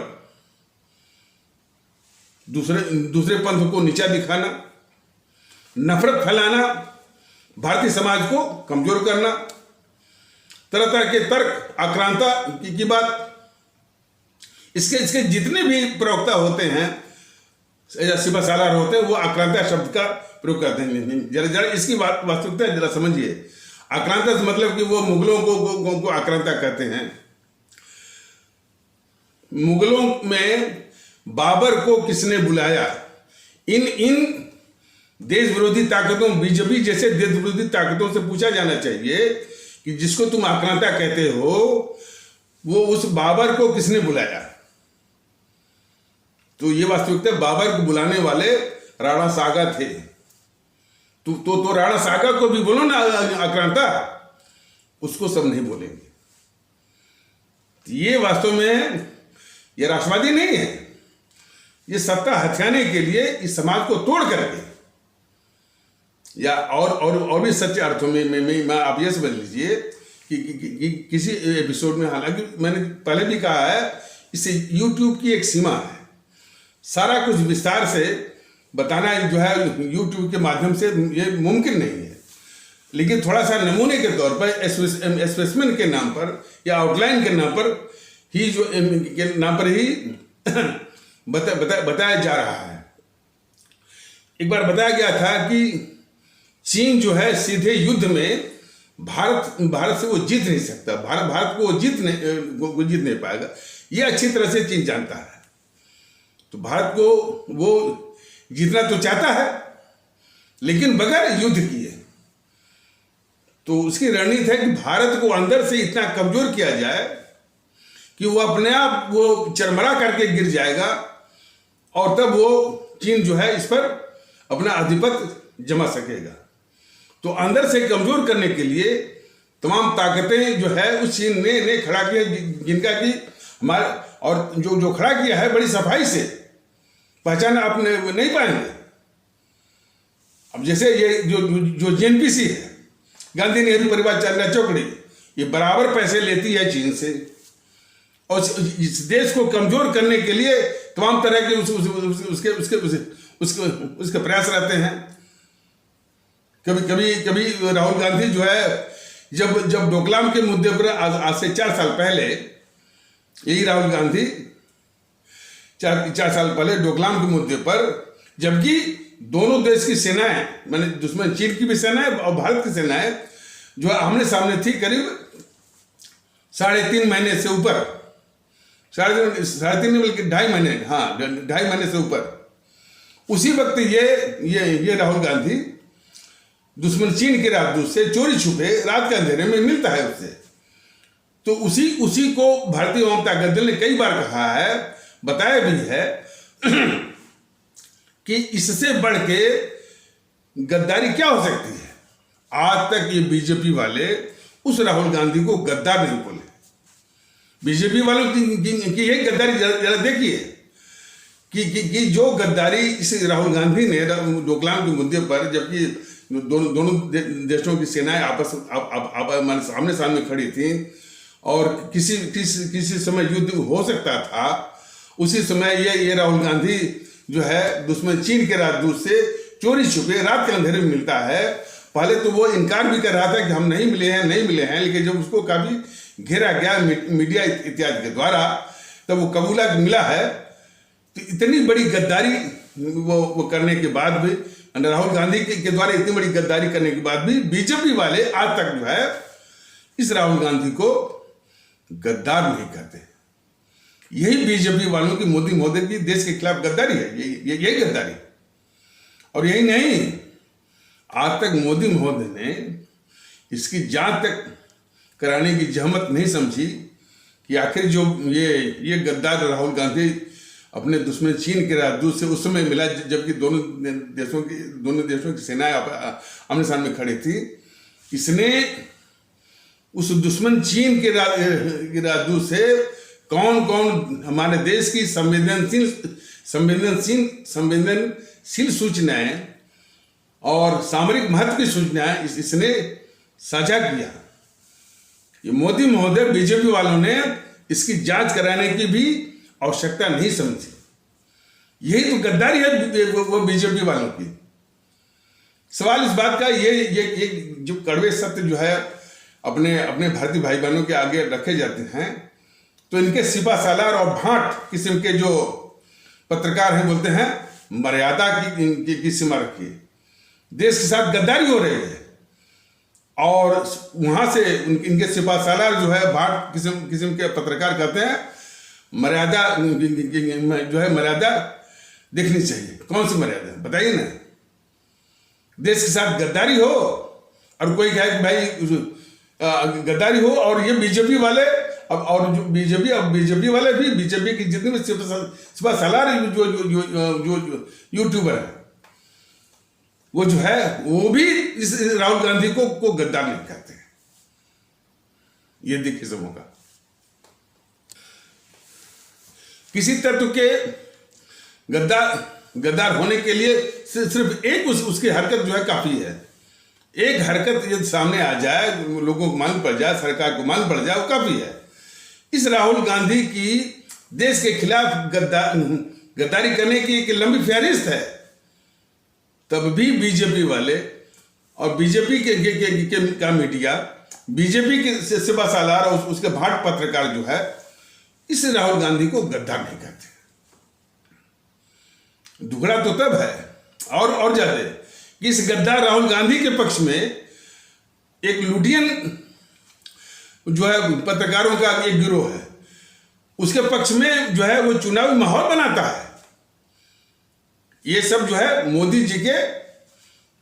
दूसरे पंथ को नीचा दिखाना, नफरत फैलाना, भारतीय समाज को कमजोर करना, तरह तरह के तर्क, आक्रांता की बात, इसके जितने भी प्रवक्ता होते हैं या सिपा सालार होते हैं, वो आक्रांता शब्द का प्रयोग करते हैं। जरा इसकी वास्तविकता जरा समझिए। आक्रांता से मतलब कि वो मुगलों को आक्रांता कहते हैं। मुगलों में बाबर को किसने बुलाया? इन देश विरोधी ताकतों, बीजेपी जैसे देश विरोधी ताकतों से पूछा जाना चाहिए कि जिसको तुम आक्रांता कहते हो, वो उस बाबर को किसने बुलाया? तो ये वास्तविकता, बाबर को बुलाने वाले राणा सागा थे। तो राणा सागा को भी बोलो ना आक्रांता, उसको सब नहीं बोलेंगे। ये वास्तव में ये राष्ट्रवादी नहीं है, ये सत्ता हथियाने के लिए इस समाज को तोड़ करके, या और भी सच्चे अर्थों में आप ये समझ लीजिए कि किसी एपिसोड में, हालांकि मैंने पहले भी कहा है, इससे YouTube की एक सीमा है। सारा कुछ विस्तार से बताना जो है YouTube के माध्यम से ये मुमकिन नहीं है, लेकिन थोड़ा सा नमूने के तौर पर, स्पेसिमेन के नाम पर या आउटलाइन के नाम पर ही बताया जा रहा है। एक बार बताया गया था कि चीन जो है सीधे युद्ध में भारत से वो जीत नहीं सकता, भारत को वो जीत नहीं पाएगा। ये अच्छी तरह से चीन जानता है। तो भारत को वो जीतना तो चाहता है, लेकिन बगैर युद्ध किए। तो उसकी रणनीति है कि भारत को अंदर से इतना कमजोर किया जाए कि वो अपने आप वो चरमरा करके गिर जाएगा, और तब वो चीन जो है इस पर अपना आधिपत्य जमा सकेगा। तो अंदर से कमजोर करने के लिए तमाम ताकतें जो है उस चीन ने खड़ा किया, जिनका कि हमारे और जो खड़ा किया है बड़ी सफाई से पहचान आप नहीं पाएंगे। अब जैसे ये जो JNPC है, गांधी नेहरू परिवार चंदा चौकड़ी, ये बराबर पैसे लेती है चीन से, और इस देश को कमजोर करने के लिए तमाम तरह के उसके प्रयास रहते हैं। कभी राहुल गांधी जो है, जब डोकलाम के मुद्दे पर आज से 4 साल पहले, यही राहुल गांधी 4 साल पहले डोकलाम के मुद्दे पर, जबकि दोनों देश की सेनाएं, मैंने दुश्मन चीन की भी सेनाएं और भारत की सेनाएं जो आमने सामने थी, करीब 3.5 महीने से ऊपर, 3.5 नहीं बल्कि 2.5 महीने, हाँ 2.5 महीने से ऊपर, उसी वक्त ये राहुल गांधी दुश्मन चीन के राजदूत से चोरी छुपे रात के अंधेरे में मिलता है उससे। तो उसी को भारतीय जनता दल ने कई बार कहा है, बताया भी है कि इससे बढ़ के गद्दारी क्या हो सकती है। आज तक ये बीजेपी वाले उस राहुल गांधी को गद्दार नहीं बोले। बीजेपी वालों की यही गद्दारी जरा देखिए कि जो गद्दारी इस राहुल गांधी ने डोकलाम के मुद्दे पर, जबकि दोनों देशों की सेनाएं आपस सामने सामने खड़ी थी और किसी समय युद्ध हो सकता था, उसी समय ये राहुल गांधी जो है दुश्मन चीन के राजदूत से चोरी छुपे रात के अंधेरे में मिलता है। पहले तो वो इनकार भी कर रहा था कि हम नहीं मिले हैं, लेकिन जब उसको काफी घेरा गया मीडिया इत्यादि के द्वारा, तब वो कबूला मिला है। तो इतनी बड़ी गद्दारी वो करने के बाद भी, राहुल गांधी के द्वारा इतनी बड़ी गद्दारी करने के बाद भी बीजेपी वाले आज तक जो है इस राहुल गांधी को गद्दार नहीं कहते। यही बीजेपी वालों की, मोदी महोदय की देश के खिलाफ गद्दारी है, यही गद्दारी। और यही नहीं, आज तक मोदी महोदय ने इसकी जांच तक कराने की जहमत नहीं समझी कि आखिर जो ये गद्दार राहुल गांधी अपने दुश्मन चीन के राजदूत से उस समय मिला, जबकि दोनों देशों की सेनाएं आमने सामने खड़ी थी। इसने उस दुश्मन चीन के राजदूत से कौन कौन हमारे देश की संवेदनशील सूचनाएं और सामरिक महत्व की सूचनाएं इसने साझा किया। ये मोदी महोदय, बीजेपी वालों ने इसकी जांच कराने की भी आवश्यकता नहीं समझी। यही तो गद्दारी है वो बीजेपी वालों की। सवाल इस बात का, ये जो कड़वे सत्य जो है अपने भारतीय भाई बहनों के आगे रखे जाते हैं, तो इनके सिपा सालार और भाट किस्म के जो पत्रकार हैं बोलते हैं मर्यादा की सीमा रखिए। देश के साथ गद्दारी हो रही है और वहां से इनके सिपा सालार जो है भाट किस्म के पत्रकार कहते हैं मर्यादा जो है मर्यादा देखनी चाहिए। कौन सी मर्यादा बताइए ना। देश के साथ गद्दारी हो और कोई कहे कि भाई गद्दारी हो, और ये बीजेपी वाले और जो बीजेपी वाले भी, बीजेपी की जितने भी सिपा सालार जो यूट्यूबर है, वो जो है वो भी इस राहुल गांधी को गद्दार नहीं कहते हैं। ये देखिए सब होगा। किसी तत्व के गद्दार होने के लिए सिर्फ एक उसकी हरकत जो है काफी है। एक हरकत यदि सामने आ जाए, लोगों को मालूम पड़ जाए, सरकार को मालूम पड़ जाए, वो काफी है। इस राहुल गांधी की देश के खिलाफ गद्दारी करने की एक लंबी फहरिस्त है। तब भी बीजेपी वाले और बीजेपी का मीडिया, बीजेपी के सिपा सालार और उसके भाट पत्रकार जो है इस राहुल गांधी को गद्दार नहीं कहते। दुगड़ा तो तब है और ज्यादा कि इस गद्दार राहुल गांधी के पक्ष में एक लुटियन जो है पत्रकारों का एक गिरोह है, उसके पक्ष में जो है वो चुनावी माहौल बनाता है। ये सब जो है मोदी जी के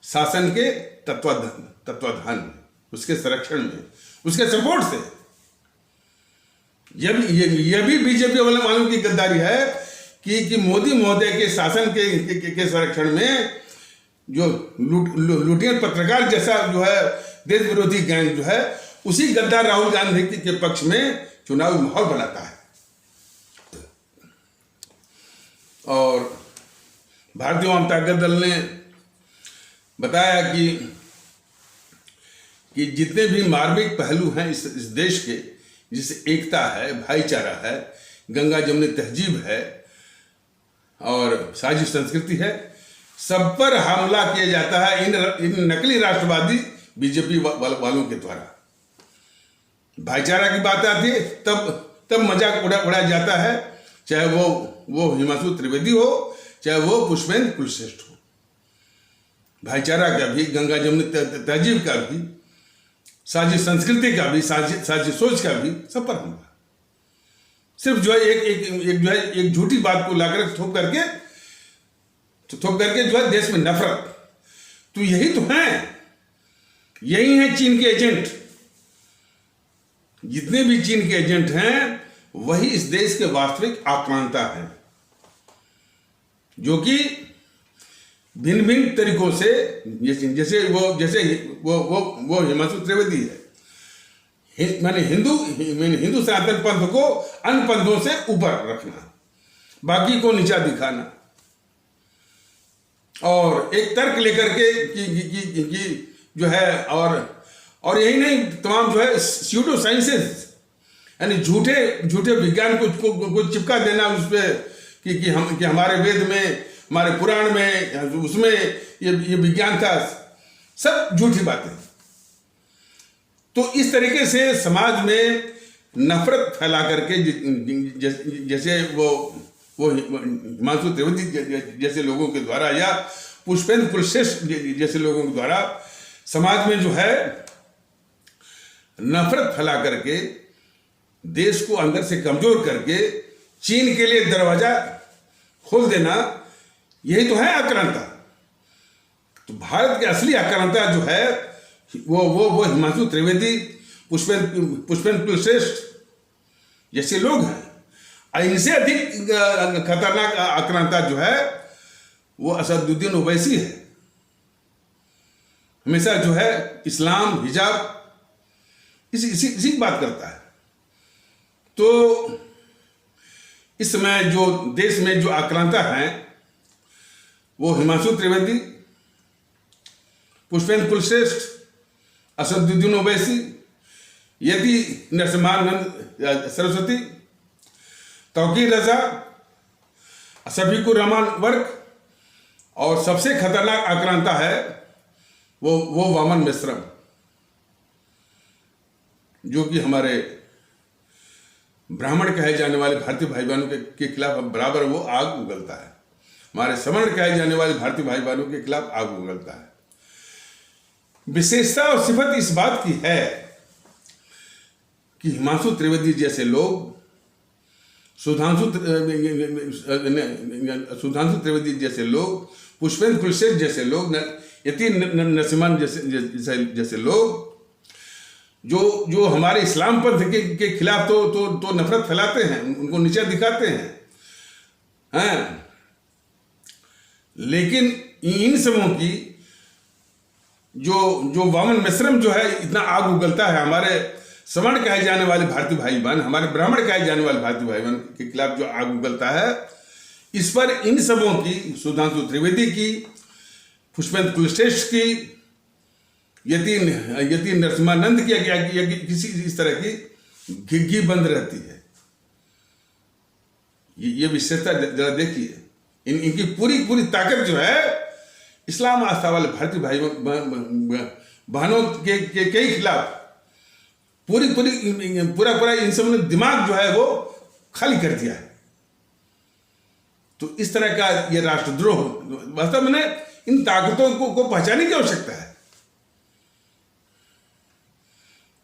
शासन के तत्वाधान में, उसके संरक्षण में, उसके सपोर्ट से। यह भी बीजेपी वाले मालूम की गद्दारी है कि मोदी महोदय के शासन के संरक्षण में जो लुटियन पत्रकार जैसा जो है देश विरोधी गैंग जो है, उसी गद्दार राहुल गांधी के पक्ष में चुनावी माहौल बनाता है। और भारतीय जनता दल ने बताया कि जितने भी मार्मिक पहलू हैं इस देश के, जिसे एकता है, भाईचारा है, गंगा जमुनी तहजीब है और साझी संस्कृति है, सब पर हमला किया जाता है इन नकली राष्ट्रवादी बीजेपी वालों के द्वारा। भाईचारा की बात आती है तब मजाक उड़ाया जाता है, चाहे वो हिमांशु त्रिवेदी हो, चाहे वो पुष्पेंद्र कुलश्रेष्ठ हो। भाईचारा का भी, गंगा जमुनी तहजीब का भी, साझी संस्कृति का भी, साझी सोच का भी, सब पर हमला। सिर्फ जो है एक झूठी बात को लाकर थोप करके थोप करके जो है देश में नफरत। तो यही तो है, यही है चीन के एजेंट। जितने भी चीन के एजेंट हैं वही इस देश के वास्तविक आक्रांता हैं, जो कि भिन्न भिन्न तरीकों से, जैसे वो हिमांशु त्रिवेदी है, मैंने हिंदू सनातन पंथ को अन्य पंथों से ऊपर रखना, बाकी को नीचा दिखाना, और एक तर्क लेकर के कि जो है, और यही नहीं, तमाम जो है स्यूडो साइंसेस, यानी झूठे विज्ञान को चिपका देना उस पर कि हमारे वेद में, हमारे पुराण में, उसमें ये विज्ञान था, सब झूठी बातें। तो इस तरीके से समाज में नफरत फैला करके, जैसे वो हिमांशु त्रिवेदी जैसे लोगों के द्वारा या पुष्पेंद्र कुलश्रेष्ठ जैसे लोगों के द्वारा समाज में जो है नफरत फैला करके, देश को अंदर से कमजोर करके चीन के लिए दरवाजा खोल देना, यही तो है आक्रांता। तो भारत के असली आक्रांता जो है वो हिमांशु त्रिवेदी, पुष्पेंद्र कुलश्रेष्ठ जैसे लोग हैं। इनसे अधिक खतरनाक आक्रांता जो है वो असदुद्दीन ओवैसी है। हमेशा जो है इस्लाम, हिजाब, इसी की बात करता है। तो इस समय जो देश में जो आक्रांता हैं वो हिमांशु त्रिवेदी, पुष्पेंद्र कुलश्रेष्ठ, असदुद्दीन ओवैसी, यति नरसिम्हानंद सरस्वती, तौकीर रजा, शफीकुर रहमान वर्क, और सबसे खतरनाक आक्रांता है वो वामन मिश्रम, जो कि हमारे ब्राह्मण कहे जाने वाले भारतीय भाई बहनों के खिलाफ बराबर वो आग उगलता है। हमारे सवर्ण कहे जाने वाले भारतीय भाई बहनों के खिलाफ आग उगलता है। विशेषता और सिफत इस बात की है कि हिमांशु त्रिवेदी जैसे लोग, सुधांशु त्रिवेदी जैसे लोग, पुष्पेंद्र कुलश्रेष्ठ जैसे लोग, यति नरसिम्हन जैसे लोग, जो हमारे इस्लाम पंथ के खिलाफ तो नफरत फैलाते हैं, उनको नीचा दिखाते हैं, लेकिन इन समूह की जो वामन मिश्रम जो है इतना आग उगलता है, हमारे सवर्ण कहे जाने वाले भारतीय भाई बहन, हमारे ब्राह्मण कहे जाने वाले भारतीय भाई बहन के खिलाफ जो आग उगलता है, इस पर इन सबों की, सुधांशु त्रिवेदी की, पुष्पेंद्र कुलश्रेष्ठ की, यति नरसिम्हानंद की या किसी इस तरह की घिग्गी बंद रहती है। ये विशेषता जरा देखिए, इनकी पूरी ताकत जो है इस्लाम आस्था वाले भारतीय भाई बहनों के खिलाफ पूरा इन सब ने दिमाग जो है वो खाली कर दिया है। तो इस तरह का ये राष्ट्रद्रोह, वास्तव में इन ताकतों को पहचानने की आवश्यकता है।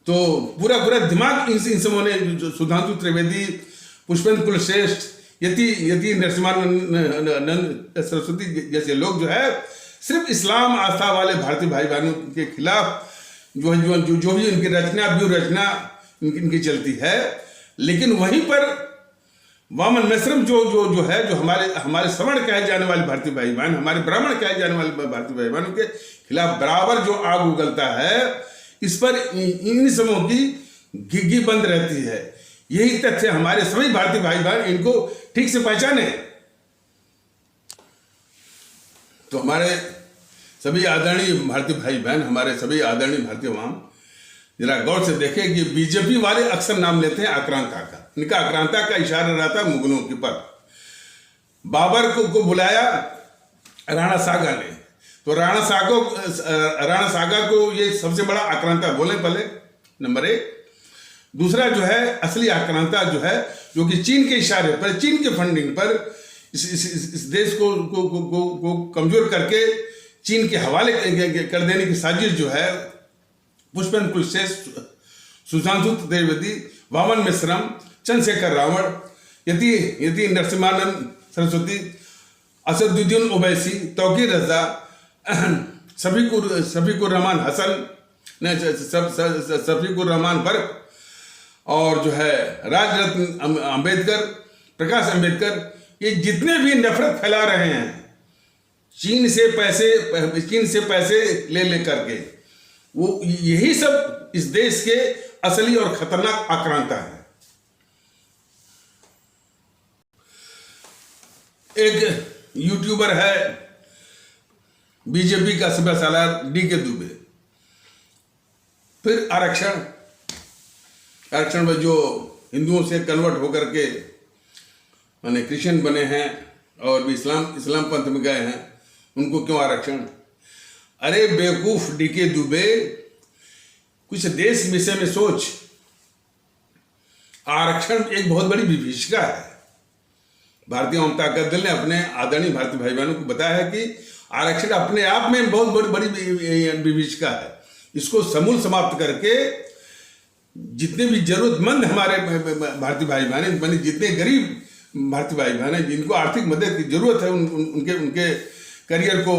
तो पूरा दिमाग इन समूह ने, सुधांशु त्रिवेदी, पुष्पेंद्र कुलश्रेष्ठ, यति नरसिम्हानंद सरस्वती जैसे लोग जो है सिर्फ इस्लाम आस्था वाले भारतीय भाई बहनों के खिलाफ जो भी इनकी रचना, व्यू रचना इनकी चलती है, लेकिन वहीं पर वामन मिश्रम जो है, जो हमारे सवर्ण कहे जाने वाले भारतीय भाई बहन, हमारे ब्राह्मण कहे जाने वाले भारतीय भाई बहनों के खिलाफ बराबर जो आग उगलता है, इस पर इन समूह की घिग्गी बंद रहती है। यही तथ्य हमारे सभी भारतीय भाई बहन इनको ठीक से पहचाने। तो हमारे सभी आदरणीय भारतीय भाई बहन, हमारे सभी आदरणीय भारतीय अवाम जरा गौर से देखें कि बीजेपी वाले अक्सर नाम लेते हैं आक्रांता का। इनका आक्रांता का इशारा रहता है मुगलों के पर। बाबर को बुलाया राणा सागा ने, तो राणा सागा को ये सबसे बड़ा आक्रांता बोले पहले, नंबर 1। दूसरा जो है असली आक्रांता जो है, जो कि चीन के इशारे पर, चीन के फंडिंग पर इस देश को कमजोर करके चीन के हवाले कर देने की साजिश जो है, पुष्पेंद्र कुलश्रेष्ठ, सुधांशु त्रिवेदी, वामन मिश्रम, चंद्रशेखर रावण, यति नरसिम्हानंद सरस्वती असदुद्दीन ओवैसी, तौकीर रजा, शफीकुर रहमान हसन, शफीकुर रहमान बर्क, और जो है राजरत्न अंबेडकर, प्रकाश अंबेडकर, ये जितने भी नफरत फैला रहे हैं चीन से पैसे ले करके, वो यही सब इस देश के असली और खतरनाक आक्रांता है। एक यूट्यूबर है बीजेपी का सभा सालार डीके दुबे, फिर आरक्षण में जो हिंदुओं से कन्वर्ट होकर के माने क्रिश्चियन बने हैं और भी इस्लाम पंथ में गए हैं, उनको क्यों आरक्षण? अरे बेवकूफ डीके दुबे, कुछ देश विषय में सोच। आरक्षण एक बहुत बड़ी विभीषिका है। भारतीय जनता दल ने अपने आदरणीय भारतीय भाई बहनों को बताया है कि आरक्षण अपने आप में बहुत बड़ी विभीषिका है। इसको समूल समाप्त करके जितने भी जरूरतमंद हमारे भारतीय भाई बहन, माने जितने गरीब भारतीय भाई बहन हैं जिनको आर्थिक मदद की जरूरत है, उनके करियर को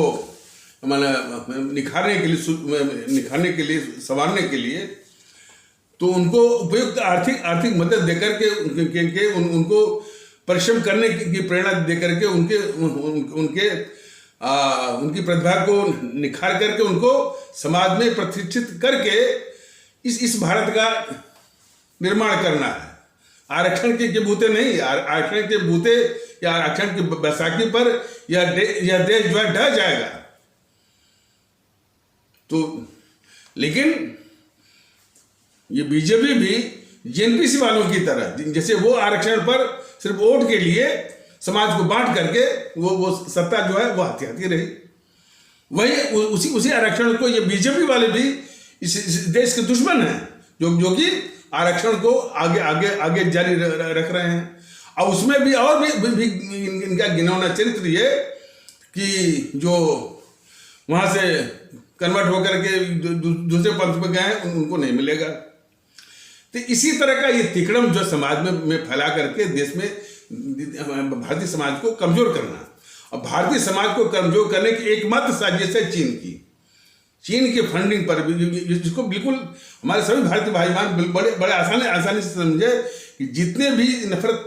निखारने के लिए संवारने के लिए, तो उनको उपयुक्त आर्थिक मदद देकर के उनको परिश्रम करने की प्रेरणा देकर के उनकी प्रतिभा को निखार करके उनको समाज में प्रतिष्ठित करके इस भारत का निर्माण करना है। आरक्षण के बूते नहीं, आरक्षण के बूते या आरक्षण की बैसाखी पर यह देश जो है ढह जाएगा। तो लेकिन ये बीजेपी भी जेएनपीसी वालों की तरह, जैसे वो आरक्षण पर सिर्फ वोट के लिए समाज को बांट करके वो सत्ता जो है वो हथियाती रही, वही उसी आरक्षण को ये बीजेपी वाले भी इस देश के दुश्मन हैं, जो कि आरक्षण को आगे जारी रख रहे हैं। और उसमें भी और भी इनका घिनौना चरित्र ये कि जो वहां से कन्वर्ट होकर के दूसरे पंथ में गए हैं उनको नहीं मिलेगा। तो इसी तरह का ये तिकड़म जो समाज में फैला करके देश में भारतीय समाज को कमजोर करना, और भारतीय समाज को कमजोर करने की एकमात्र साजिश है चीन की फंडिंग पर भी, जिसको बिल्कुल हमारे सभी भारतीय भाई बहन बड़े आसानी से समझे कि जितने भी नफरत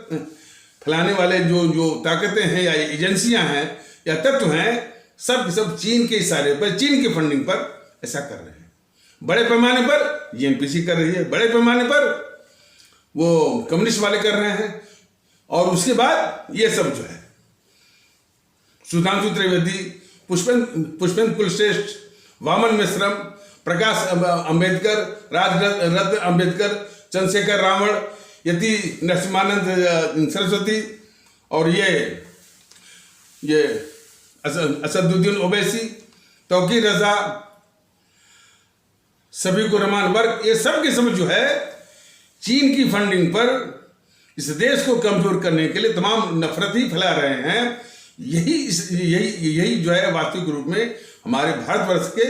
फैलाने वाले जो ताकतें हैं या एजेंसियां हैं या तत्व हैं, सब चीन के इशारे पर, चीन की फंडिंग पर ऐसा कर रहे हैं। बड़े पैमाने पर जेएनपीसी कर रही है, बड़े पैमाने पर वो कम्युनिस्ट वाले कर रहे हैं, और उसके बाद ये सब जो है सुधांशु त्रिवेदी, पुष्पेंद्र कुलश्रेष्ठ, वामन मिश्रम, प्रकाश अंबेडकर, राजरत्न अंबेडकर, चंद्रशेखर रावण, यति नरसिम्हानंद सरस्वती, और ये असदुद्दीन ओवैसी, तौकीर रजा, शफीकुर रहमान बर्क, ये सब के सब जो है चीन की फंडिंग पर इस देश को कमजोर करने के लिए तमाम नफरत ही फैला रहे हैं। यही जो है वास्तविक रूप में हमारे भारतवर्ष के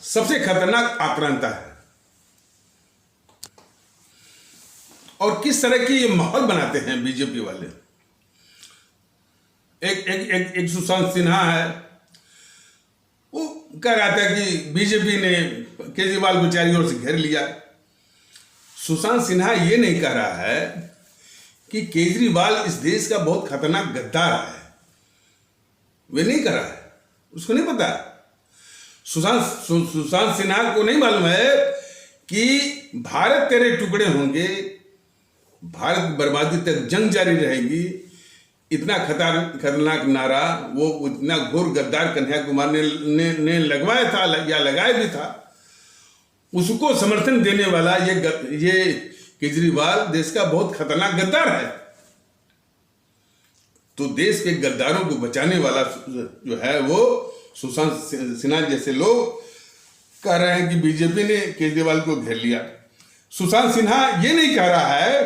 सबसे खतरनाक आक्रांता है। और किस तरह की ये माहौल बनाते हैं बीजेपी वाले। एक सुशांत सिन्हा है, वो कह रहा था कि बीजेपी ने केजरीवाल को चारों ओर से घेर लिया। सुशांत सिन्हा ये नहीं कह रहा है कि केजरीवाल इस देश का बहुत खतरनाक गद्दार है, वे नहीं कह रहा है, उसको नहीं पता। सुशांत सिन्हा को नहीं मालूम है कि भारत तेरे टुकड़े होंगे, भारत बर्बादी तक जंग जारी रहेगी, इतना खतरनाक नारा वो इतना घोर गद्दार कन्हैया कुमार ने लगवाया था या लगाया भी था, उसको समर्थन देने वाला ये केजरीवाल देश का बहुत खतरनाक गद्दार है। तो देश के गद्दारों को बचाने वाला जो है वो सुशांत सिन्हा जैसे लोग कह रहे हैं कि बीजेपी ने केजरीवाल को घेर लिया। सुशांत सिन्हा ये नहीं कह रहा है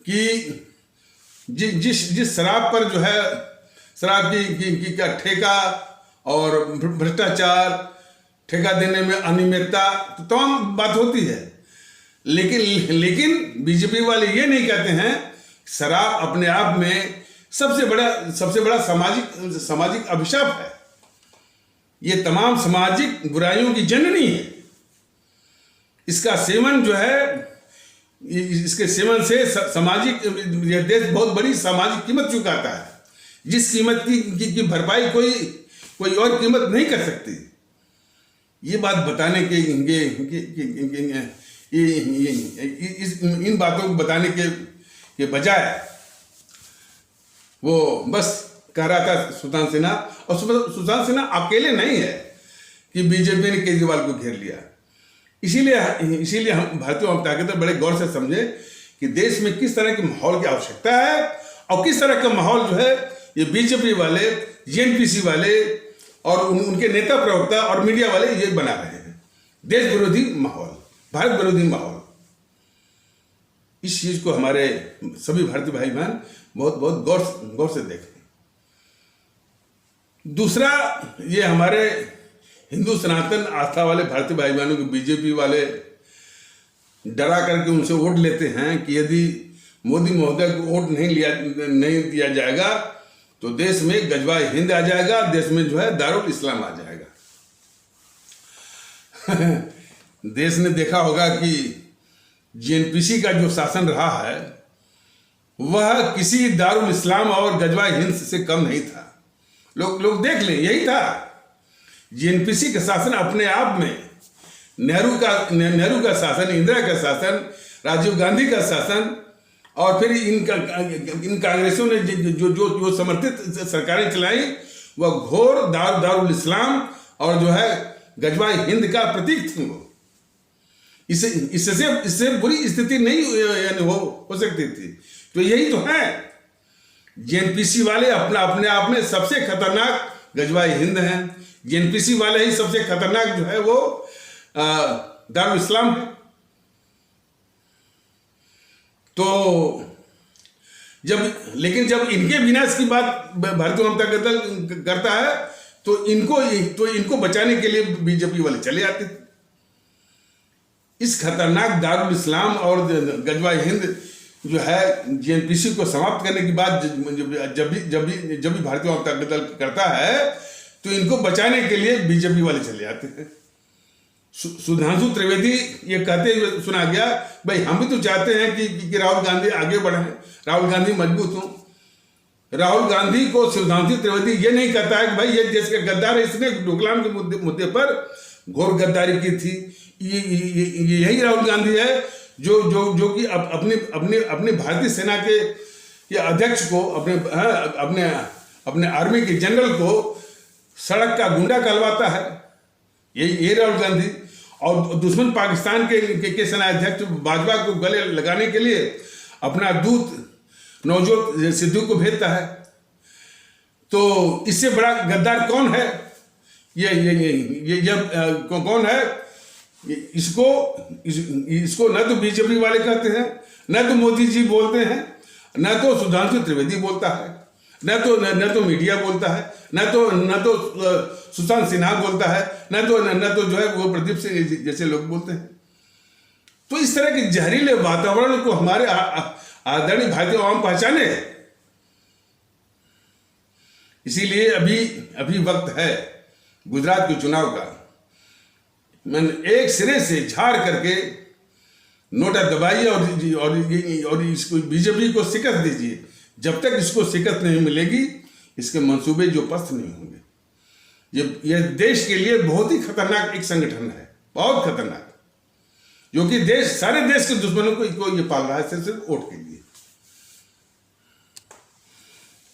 कि जिस शराब पर जो है शराब की का ठेका और भ्रष्टाचार, ठेका देने में अनियमितता, तो तमाम बात होती है, लेकिन बीजेपी वाले ये नहीं कहते हैं शराब अपने आप में सबसे बड़ा सामाजिक अभिशाप है। ये तमाम सामाजिक बुराइयों की जननी है। इसका सेवन जो है, इसके सेवन से सामाजिक, यह देश बहुत बड़ी सामाजिक कीमत चुकाता है, जिस कीमत की भरपाई कोई और कीमत नहीं कर सकती। ये बात बताने के इन बातों को बताने के बजाय वो बस कह रहा था सुशांत सिन्हा, और सुशांत सिन्हा अकेले नहीं है कि बीजेपी ने केजरीवाल को घेर लिया। इसीलिए हम भारतीय जनता पार्टी बड़े गौर से समझे कि देश में किस तरह के माहौल की आवश्यकता है, और किस तरह का माहौल जो है ये बीजेपी वाले, जेएनपीसी वाले और उनके नेता प्रवक्ता और मीडिया वाले ये बना रहे हैं। देश विरोधी माहौल, भारत विरोधी माहौल। इस चीज को हमारे सभी भारतीय भाई बहन बहुत गौर से देखें। दूसरा, ये हमारे हिंदू सनातन आस्था वाले भारतीय भाई बहनों को बीजेपी वाले डरा करके उनसे वोट लेते हैं कि यदि मोदी महोदय को वोट नहीं दिया जाएगा तो देश में गजवाए हिंद आ जाएगा, देश में जो है दारुल इस्लाम आ जाएगा। देश ने देखा होगा कि जेएनपीसी का जो शासन रहा है वह किसी दारुल इस्लाम और गजवाए हिंद से कम नहीं था। लोग देख लें, यही था। जेएनपीसी का शासन अपने आप में नेहरू का शासन, इंदिरा का शासन, राजीव गांधी का शासन, और फिर इन कांग्रेसों ने जो समर्थित सरकारें चलाई वह घोर दारुल इस्लाम और जो है गजवाए हिंद का प्रतीक थी। वो इससे बुरी स्थिति नहीं हो सकती थी। तो यही तो है, जेएनपीसी वाले अपने आप में सबसे खतरनाक गजवाए हिंद हैं। जेएनपीसी वाले ही सबसे खतरनाक जो है वो दारुल इस्लाम है। तो लेकिन जब इनके विनाश की बात भारतीय जनता दल करता है तो इनको बचाने के लिए बीजेपी वाले चले आते थे। इस खतरनाक दारुल इस्लाम और गजवाए हिंद जो है जेएनपीसी को समाप्त करने की बात जब भी भारतीय जनता दल करता है तो इनको बचाने के लिए बीजेपी वाले चले आते हैं। सुधांशु त्रिवेदी ये कहते हुए सुना गया, भाई हम भी तो चाहते हैं कि राहुल गांधी आगे बढ़े, राहुल गांधी मजबूत हो। राहुल गांधी को सुधांशु त्रिवेदी ये नहीं कहता है कि भाई ये देश का गद्दार है, इसने डोकलाम के मुद्दे पर घोर गद्दारी की थी। यही राहुल गांधी है जो कि अपने भारतीय सेना के अध्यक्ष को, अपने आर्मी के जनरल को सड़क का गुंडा कहलवाता है। ये राहुल गांधी, और दुश्मन पाकिस्तान के सेना अध्यक्ष बाजवा को गले लगाने के लिए अपना दूत नवजोत सिद्धू को भेजता है। तो इससे बड़ा गद्दार कौन है? ये कौन है? इसको न तो बीजेपी वाले कहते हैं, न तो मोदी जी बोलते हैं, न तो सुधांशु त्रिवेदी बोलता है, न तो मीडिया बोलता है, न तो सुशांत सिन्हा बोलता है, न तो जो है वो प्रदीप सिंह जैसे लोग बोलते हैं। तो इस तरह के जहरीले वातावरण को हमारे आदरणीय भारतीय आवाम पहचाने। इसीलिए अभी वक्त है गुजरात के चुनाव का। मैंने एक सिरे से झाड़ करके नोटा दबाइए और इसको बीजेपी को शिकस्त दीजिए। जब तक इसको शिकस्त नहीं मिलेगी इसके मंसूबे जो पस्त नहीं होंगे। ये देश के लिए बहुत ही खतरनाक एक संगठन है, बहुत खतरनाक, जो कि सारे देश के दुश्मनों को ये पाल रहा है सिर्फ वोट के लिए।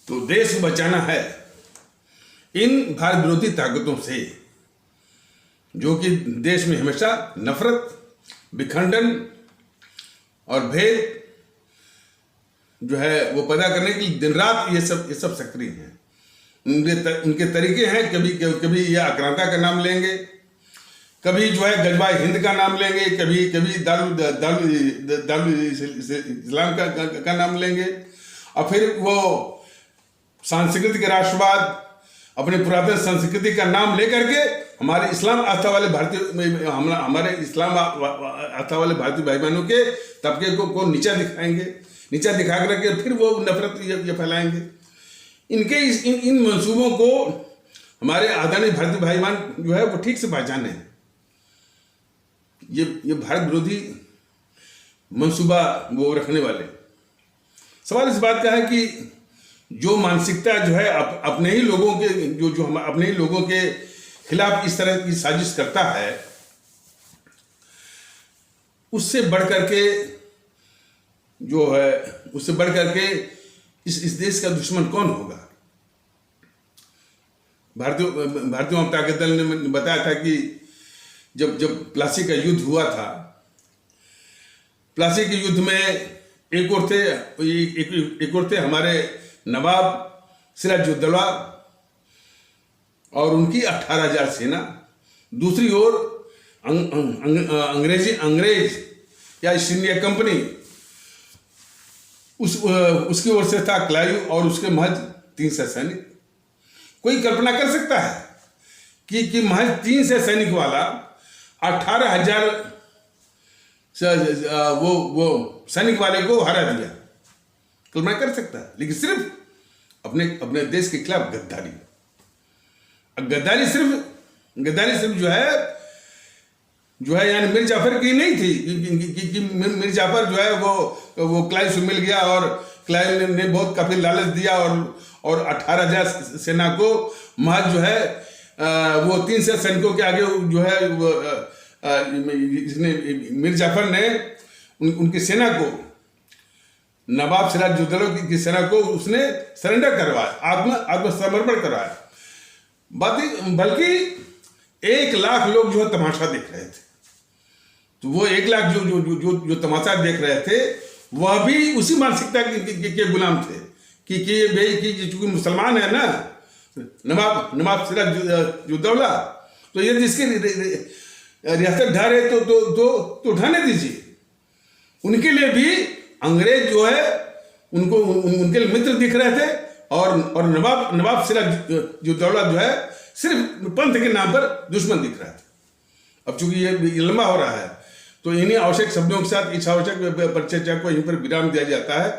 तो देश को बचाना है इन भारत विरोधी ताकतों से, जो कि देश में हमेशा नफरत, विखंडन और भेद जो है वो पैदा करने के लिए दिन रात ये सब सक्रिय हैं। उनके तरीके हैं, कभी ये आक्रांता का नाम लेंगे, कभी जो है गजवाए हिंद का नाम लेंगे, कभी दारुल इस्लाम का नाम लेंगे, और फिर वो सांस्कृतिक राष्ट्रवाद, अपने पुरातन संस्कृति का नाम लेकर के हमारे इस्लाम आस्था वाले भारतीय भाई बहनों के तबके को नीचा दिखाएंगे, नीचा दिखा करके फिर वो नफरत ये फैलाएंगे। इनके इन मंसूबों को हमारे आदरणीय भारतीय भाईमान जो है वो ठीक से पहचाने। ये भारत विरोधी मंसूबा वो रखने वाले। सवाल इस बात का है कि जो मानसिकता जो है अपने ही लोगों के जो हम अपने ही लोगों के खिलाफ इस तरह की साजिश करता है, उससे बढ़कर के जो है उससे बढ़कर के इस देश का दुश्मन कौन होगा। भारतीय ताकत दल ने बताया था कि जब प्लासी का युद्ध हुआ था, प्लासी के युद्ध में एक और थे हमारे नवाब सिराजुद्दौला और उनकी 18,000 सेना, दूसरी ओर अंग्रेज या ईस्ट इंडिया कंपनी उसकी ओर से था क्लाइव और उसके महज 300 सैनिक। कोई कल्पना कर सकता है कि महज 300 सैनिक वाला 18,000 वो सैनिक वाले को हरा दिया। कल्पना कर सकता है, लेकिन सिर्फ अपने देश के खिलाफ गद्दारी। गद्दारी सिर्फ जो है यानी मीर जाफर की नहीं थी कि मीर जाफर जो है वो क्लाइव से मिल गया और क्लाइव ने बहुत काफी लालच दिया और 18,000 सेना को महज जो है वो 300 सैनिकों के आगे जो है इसने मीर जाफर ने उनकी सेना को, नवाब सिराजुद्दौला की सेना को उसने सरेंडर करवाया, आत्मसमर्पण करवाया। बल्कि 1 लाख लोग जो है तमाशा देख रहे थे। तो वो 1 लाख जो तमाशा देख रहे थे वह भी उसी मानसिकता के गुलाम थे कि चूंकि मुसलमान है ना नवाब सिराजुद्दौला, तो यदि इसकी रियासत ढा रहे तो ढाने दीजिए। उनके लिए भी अंग्रेज जो है उनको उनके लिए मित्र दिख रहे थे और नवाब सिराजुद्दौला जो है सिर्फ पंथ के नाम पर दुश्मन दिख रहा था। अब चूंकि ये लंबा हो रहा है तो इन्हीं आवश्यक शब्दों के साथ इस आवश्यक परिचर्चा को यहीं पर विराम दिया जाता है।